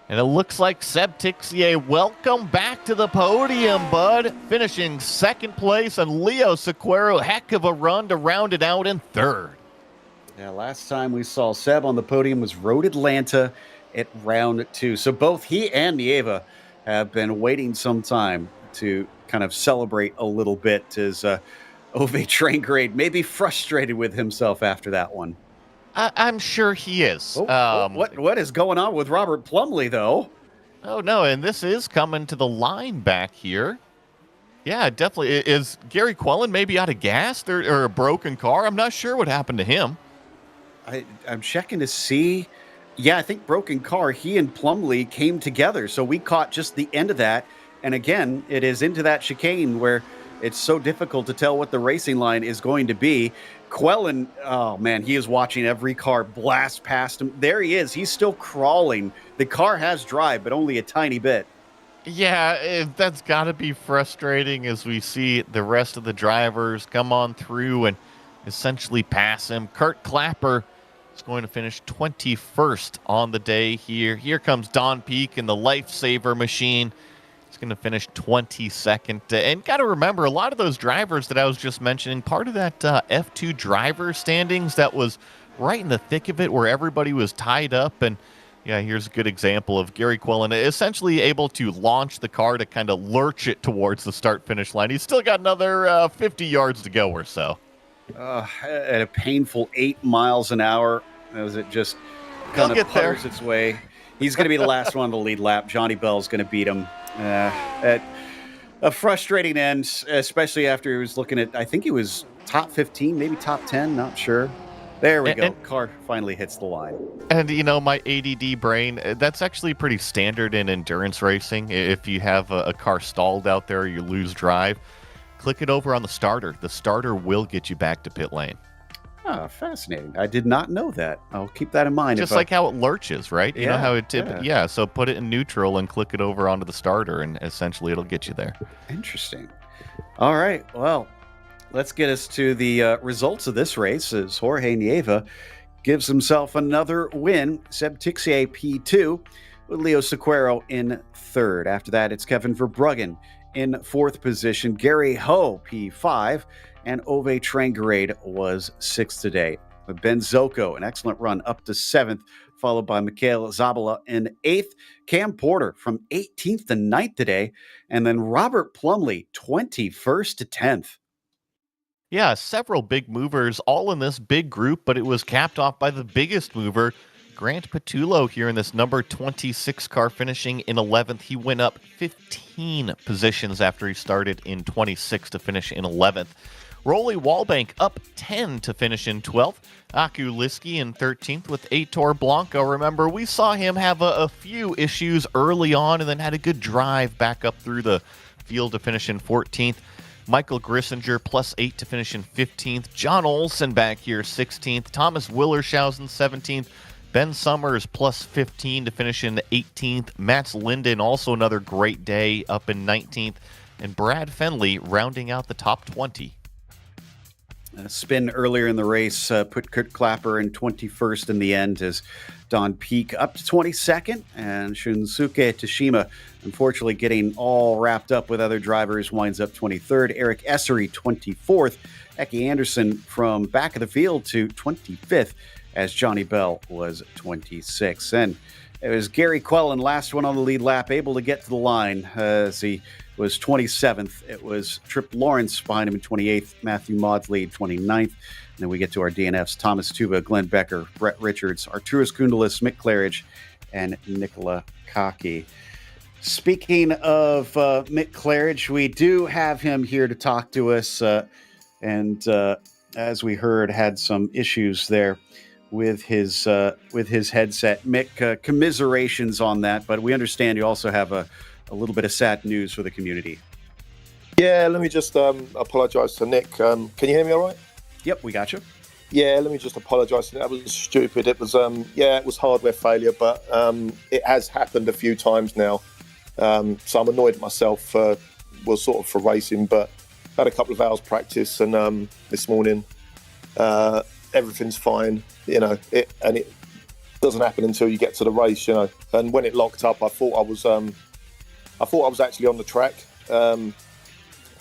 And it looks like Seb Tixier, welcome back to the podium, bud. Finishing second place, and Leo Sequeiro, heck of a run to round it out in third. Yeah, last time we saw Seb on the podium was Road Atlanta at round 2. So both he and Nieva have been waiting some time to kind of celebrate a little bit as Ove Train Grade may be frustrated with himself after that one. I'm sure he is. What is going on with Robert Plumley, though? Oh, no, and this is coming to the line back here. Yeah, definitely. Is Gary Quellen maybe out of gas or a broken car? I'm not sure what happened to him. I'm checking to see. Yeah, I think broken car. He and Plumley came together, so we caught just the end of that. And again, it is into that chicane where it's so difficult to tell what the racing line is going to be. Quellen, oh man, he is watching every car blast past him. There he is. He's still crawling. The car has drive, but only a tiny bit. Yeah, that's got to be frustrating as we see the rest of the drivers come on through and essentially pass him. Kurt Clapper is going to finish 21st on the day here. Here comes Don Peak in the Lifesaver machine. He's going to finish 22nd. And got to remember, a lot of those drivers that I was just mentioning, part of that F2 driver standings that was right in the thick of it where everybody was tied up. And yeah, here's a good example of Gary Quellen essentially able to launch the car to kind of lurch it towards the start-finish line. He's still got another 50 yards to go or so. At a painful 8 miles an hour as it just kind of putters its way. He's going to be the last one on the lead lap. Johnny Bell's going to beat him. At a frustrating end, especially after he was looking at, I think he was top 15, maybe top 10, not sure. There we go. Car finally hits the line. And, you know, my ADD brain, that's actually pretty standard in endurance racing. If you have a car stalled out there, you lose drive, click it over on the starter. The starter will get you back to pit lane. Oh, fascinating. I did not know that. I'll keep that in mind. Just like how it lurches, right? You know how it so put it in neutral and click it over onto the starter, and essentially it'll get you there. Interesting. All right, well, let's get us to the results of this race as Jorge Nieva gives himself another win. Seb Tixier P2 with Leo Sequeiro in third. After that, it's Kevin Verbruggen in fourth position. Gary Ho P5 and Ove Trangerade was sixth today. Ben Zoko, an excellent run up to seventh, followed by Mikhail Zabala in eighth. Cam Porter from 18th to 9th today. And then Robert Plumley, 21st to 10th. Yeah, several big movers all in this big group, but it was capped off by the biggest mover, Grant Patullo, here in this number 26 car, finishing in 11th. He went up 15 positions after he started in 26th to finish in 11th. Rolly Wallbank up 10 to finish in 12th. Aku Liski in 13th with Aitor Blanco. Remember, we saw him have a few issues early on and then had a good drive back up through the field to finish in 14th. Michael Grissinger +8 to finish in 15th. John Olson back here 16th. Thomas Willershausen 17th. Ben Summers +15 to finish in 18th. Mats Linden, also another great day, up in 19th. And Brad Fenley rounding out the top 20. A spin earlier in the race put Kurt Clapper in 21st in the end as Don Peak up to 22nd, and Shunsuke Tashima, unfortunately getting all wrapped up with other drivers, winds up 23rd. Eric Essery 24th. Eki Anderson from back of the field to 25th as Johnny Bell was 26th. And it was Gary Quellen, last one on the lead lap, able to get to the line as he was 27th. It was Trip Lawrence behind him in 28th, Matthew Maudsley 29th. And then we get to our DNFs: Thomas Tuba, Glenn Becker, Brett Richards, Arturas Kundalis, Mick Claridge, and Nicola Kaki. Speaking of Mick Claridge, we do have him here to talk to us. And as we heard, had some issues there with his headset. Mick, commiserations on that, but we understand you also have a little bit of sad news for the community. Yeah, let me just apologise to Nick. Can you hear me all right? Yep, we got you. Yeah, let me just apologise. That was stupid. It was, it was hardware failure, but it has happened a few times now. So I'm annoyed at myself, sort of for racing, but I had a couple of hours practice, and this morning everything's fine. You know, it doesn't happen until you get to the race. You know, and when it locked up, I thought I was actually on the track.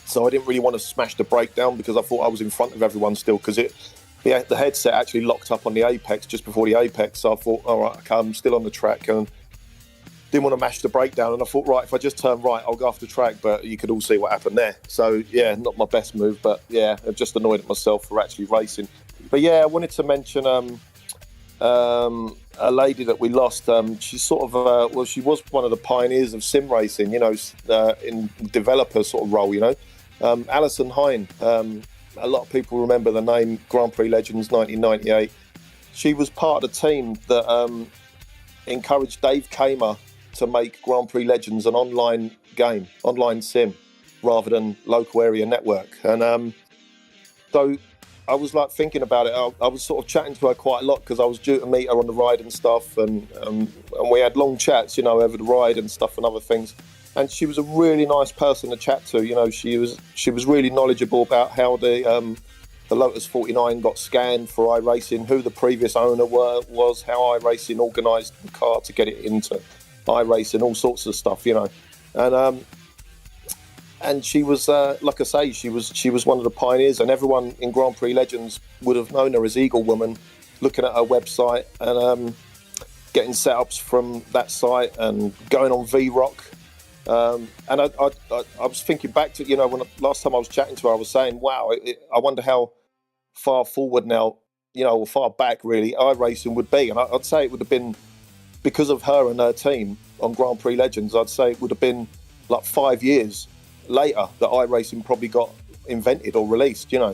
So I didn't really want to smash the brake down because I thought I was in front of everyone still, because the headset actually locked up on the apex just before the apex. So I thought, all right, okay, I'm still on the track, and didn't want to mash the brake down. And I thought, right, if I just turn right, I'll go off the track. But you could all see what happened there. So yeah, not my best move, but yeah, I'm just annoyed at myself for actually racing. But yeah, I wanted to mention a lady that we lost. She's sort of, she was one of the pioneers of sim racing, you know, in developer sort of role, you know. Alison Hine, a lot of people remember the name Grand Prix Legends 1998. She was part of the team that encouraged Dave Kamer to make Grand Prix Legends an online game, online sim, rather than local area network. And so I was like thinking about it. I was sort of chatting to her quite a lot because I was due to meet her on the ride and stuff, and we had long chats, you know, over the ride and stuff and other things. And she was a really nice person to chat to. You know, she was really knowledgeable about how the Lotus 49 got scanned for iRacing, who the previous owner was, how iRacing organised the car to get it into iRacing, all sorts of stuff, you know. And she was, like I say, she was one of the pioneers, and everyone in Grand Prix Legends would have known her as Eagle Woman, looking at her website and getting setups from that site and going on V-Rock. And I was thinking back to, you know, when last time I was chatting to her, I was saying, wow, I wonder how far forward now, you know, or far back really, iRacing would be. And I'd say it would have been, because of her and her team on Grand Prix Legends, I'd say it would have been like 5 years later that iRacing probably got invented or released, you know.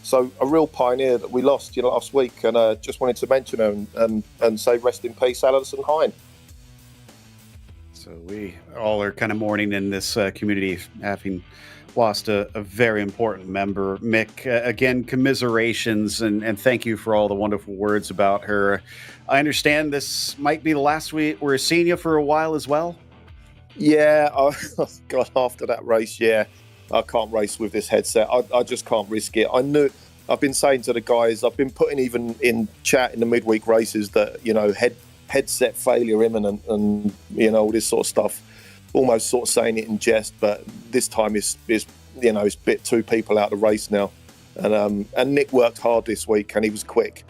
So a real pioneer that we lost, you know, last week, and just wanted to mention her and say rest in peace, Alison Hine. So we all are kind of mourning in this community, having lost a very important member. Mick, again, commiserations, and thank you for all the wonderful words about her. I understand this might be the last we're seeing you for a while as well. Yeah, God, after that race, yeah. I can't race with this headset. I just can't risk it. I've been saying to the guys, I've been putting even in chat in the midweek races that, headset failure imminent and, all this sort of stuff, almost sort of saying it in jest, but this time it's bit two people out of the race now. And Nick worked hard this week and he was quick.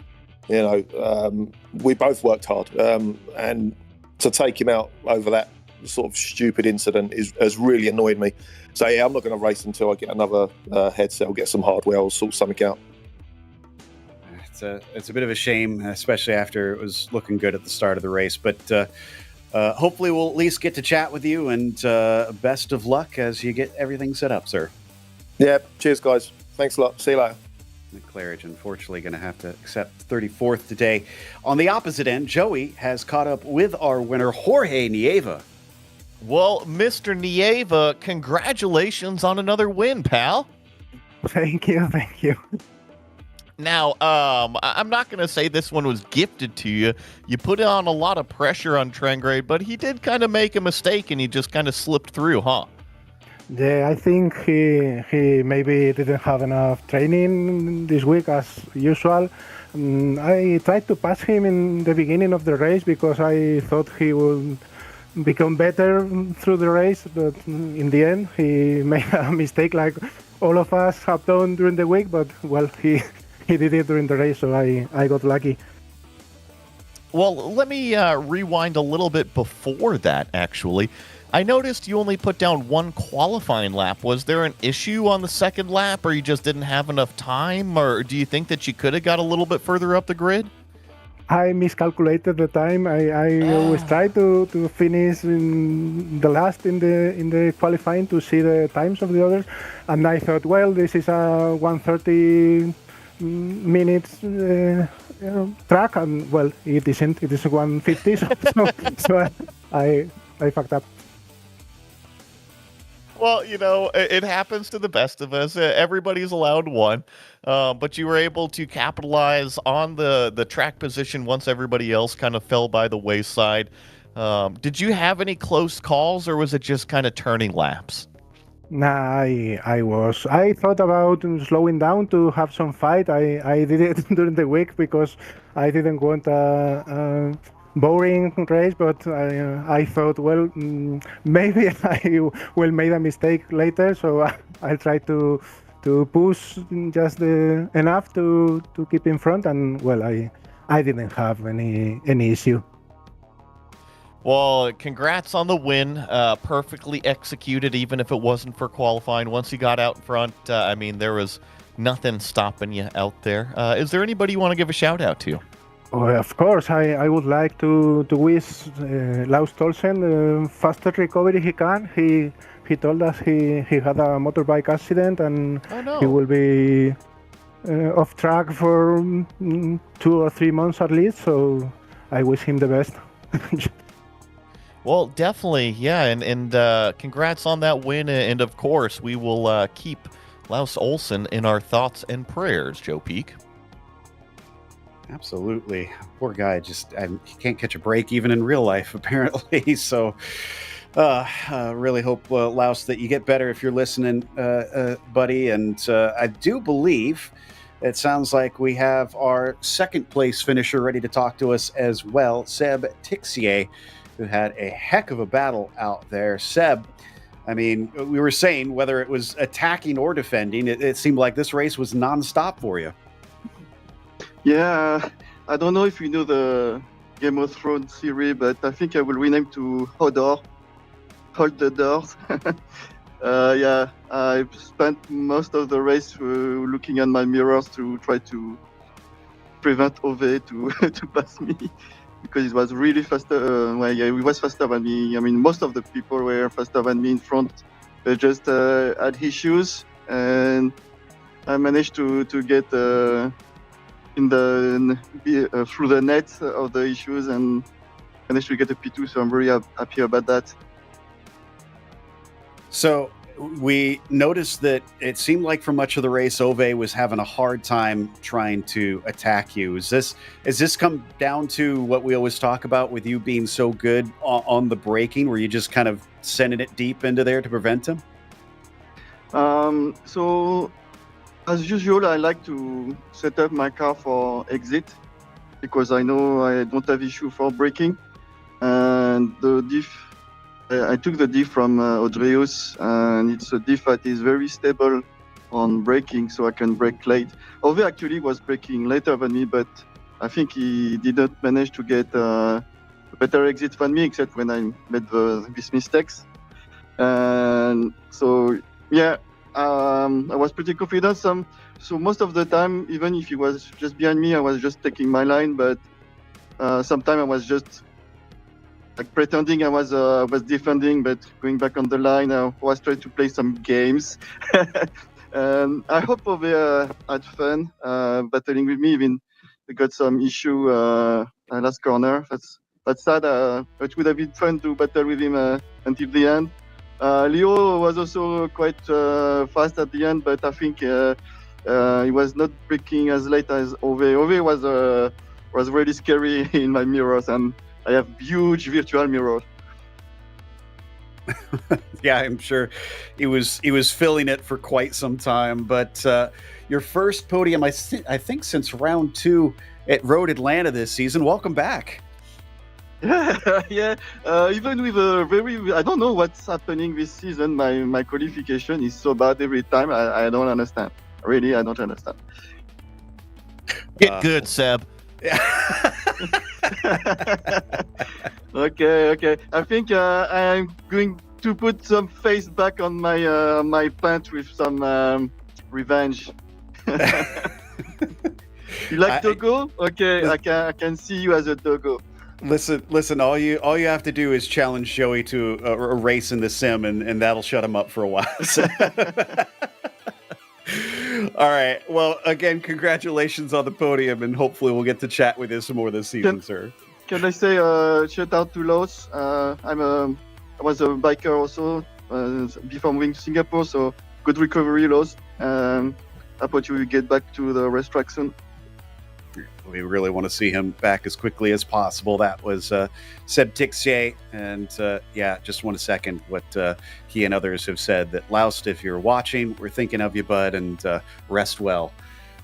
We both worked hard. And to take him out over that sort of stupid incident has really annoyed me. So yeah, I'm not going to race until I get another headset. I'll get some hardware. I'll sort something out. It's a bit of a shame, especially after it was looking good at the start of the race. But hopefully we'll at least get to chat with you, and best of luck as you get everything set up, sir. Yeah, cheers, guys. Thanks a lot. See you later. McClarridge, unfortunately, going to have to accept 34th today. On the opposite end, Joey has caught up with our winner, Jorge Nieva. Well, Mr. Nieva, congratulations on another win, pal. Thank you. Now, I'm not going to say this one was gifted to you. You put on a lot of pressure on Trengray, but he did kind of make a mistake and he just kind of slipped through, huh? Yeah, I think he maybe didn't have enough training this week as usual. I tried to pass him in the beginning of the race because I thought he would become better through the race, but in the end he made a mistake like all of us have done during the week, but well, he did it during the race, so I got lucky. Well, let me rewind a little bit before that, actually. I noticed you only put down one qualifying lap. Was there an issue on the second lap, or you just didn't have enough time, or do you think that you could have got a little bit further up the grid? I miscalculated the time. I always try to finish in the last in the qualifying to see the times of the others, and I thought, well, this is a 1:30 minutes track, and well, it isn't. It is 1:50, so I fucked up. Well, it happens to the best of us. Everybody's allowed one, but you were able to capitalize on the track position once everybody else kind of fell by the wayside. Did you have any close calls, or was it just kind of turning laps? Nah, I thought about slowing down to have some fight. I did it during the week because I didn't want a boring race, but I thought, well, maybe I will make a mistake later, so I'll try to push just enough to keep in front, and well, I didn't have any issue. Well, congrats on the win. Perfectly executed, even if it wasn't for qualifying. Once you got out in front, there was nothing stopping you out there. Is there anybody you want to give a shout out to? Oh, of course, I would like to wish Laus Tolsen the fastest recovery he can. He told us he had a motorbike accident and he will be off track for 2 or 3 months at least, so I wish him the best. Well, definitely, yeah, and congrats on that win, and of course, we will keep Laus Olsen in our thoughts and prayers, Joe Peak. Absolutely. Poor guy, he can't catch a break even in real life, apparently. So really hope, Laus, that you get better if you're listening, buddy. And I do believe it sounds like we have our second place finisher ready to talk to us as well, Seb Tixier, who had a heck of a battle out there. Seb, we were saying whether it was attacking or defending, it seemed like this race was nonstop for you. Yeah, I don't know if you know the Game of Thrones series, but I think I will rename to Hodor, Hold the Doors. Yeah, I've spent most of the race looking at my mirrors to try to prevent Ove to pass me, because it was really faster. He was faster than me. Most of the people were faster than me in front. They just had issues, and I managed to get through the net of the issues and managed to get a P2, so I'm very happy about that. So we noticed that it seemed like for much of the race, Ove was having a hard time trying to attack you. Is this come down to what we always talk about with you being so good on the braking, where you just kind of sending it deep into there to prevent him? So as usual, I like to set up my car for exit because I know I don't have issue for braking. And the diff, I took the diff from Odreus, and it's a diff that is very stable on braking, so I can brake late. Ove actually was braking later than me, but I think he didn't manage to get a better exit than me, except when I made these mistakes. And so, yeah, I was pretty confident. So most of the time, even if he was just behind me, I was just taking my line. But sometimes I was just like pretending I was defending, but going back on the line. I was trying to play some games. And I hope Ove had fun battling with me. Even we got some issue last corner. That's sad. It would have been fun to battle with him until the end. Leo was also quite fast at the end, but I think he was not braking as late as Ove. Ove was really scary in my mirrors, and I have huge virtual mirrors. Yeah, I'm sure he was filling it for quite some time. But your first podium, I think, since round 2 at Road Atlanta this season. Welcome back. Yeah. Even with a very, I don't know what's happening this season. My qualification is so bad every time. I don't understand. Really, I don't understand. Get good, Seb. Okay. I think I'm going to put some face back on my pant with some revenge. You like Togo? Okay, I can see you as a Togo. Listen. All you have to do is challenge Joey to a race in the sim, and that'll shut him up for a while. All right. Well, again, congratulations on the podium, and hopefully we'll get to chat with you some more this season, sir. Can I say shout out to Los? I was a biker also before moving to Singapore, so good recovery, Los. I hope you will get back to the racetrack soon. We really want to see him back as quickly as possible. That was Seb Tixier, and just want to second what he and others have said, that Laust, if you're watching, we're thinking of you, bud, and rest well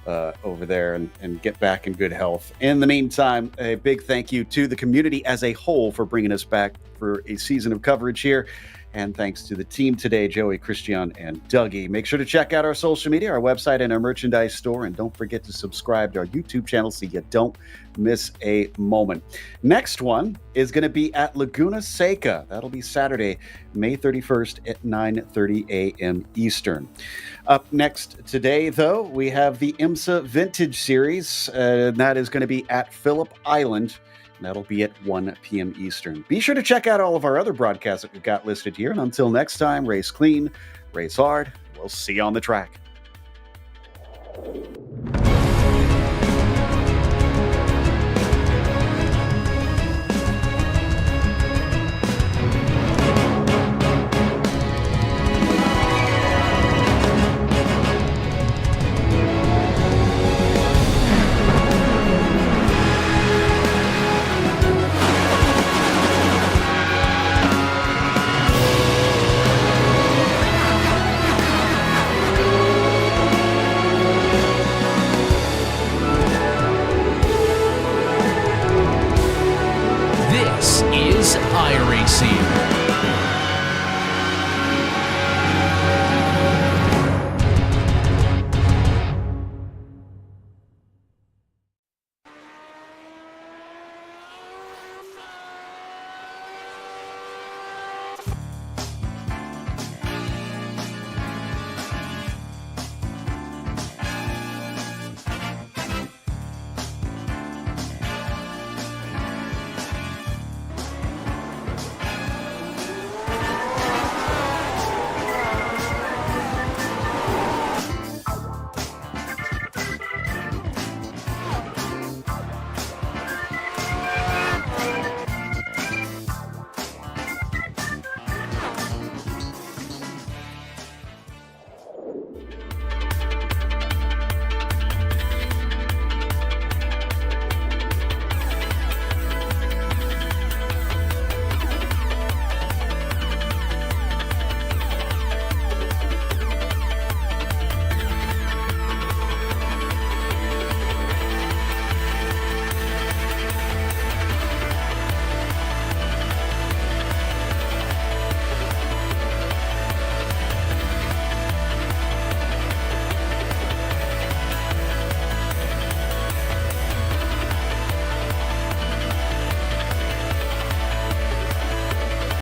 over there and get back in good health. In the meantime, a big thank you to the community as a whole for bringing us back for a season of coverage here. And thanks to the team today, Joey, Christian, and Dougie. Make sure to check out our social media, our website, and our merchandise store. And don't forget to subscribe to our YouTube channel so you don't miss a moment. Next one is going to be at Laguna Seca. That'll be Saturday, May 31st at 9:30 a.m. Eastern. Up next today, though, we have the IMSA Vintage Series. And that is going to be at Phillip Island. That'll be at 1 p.m. Eastern. Be sure to check out all of our other broadcasts that we've got listed here. And until next time, race clean, race hard. We'll see you on the track.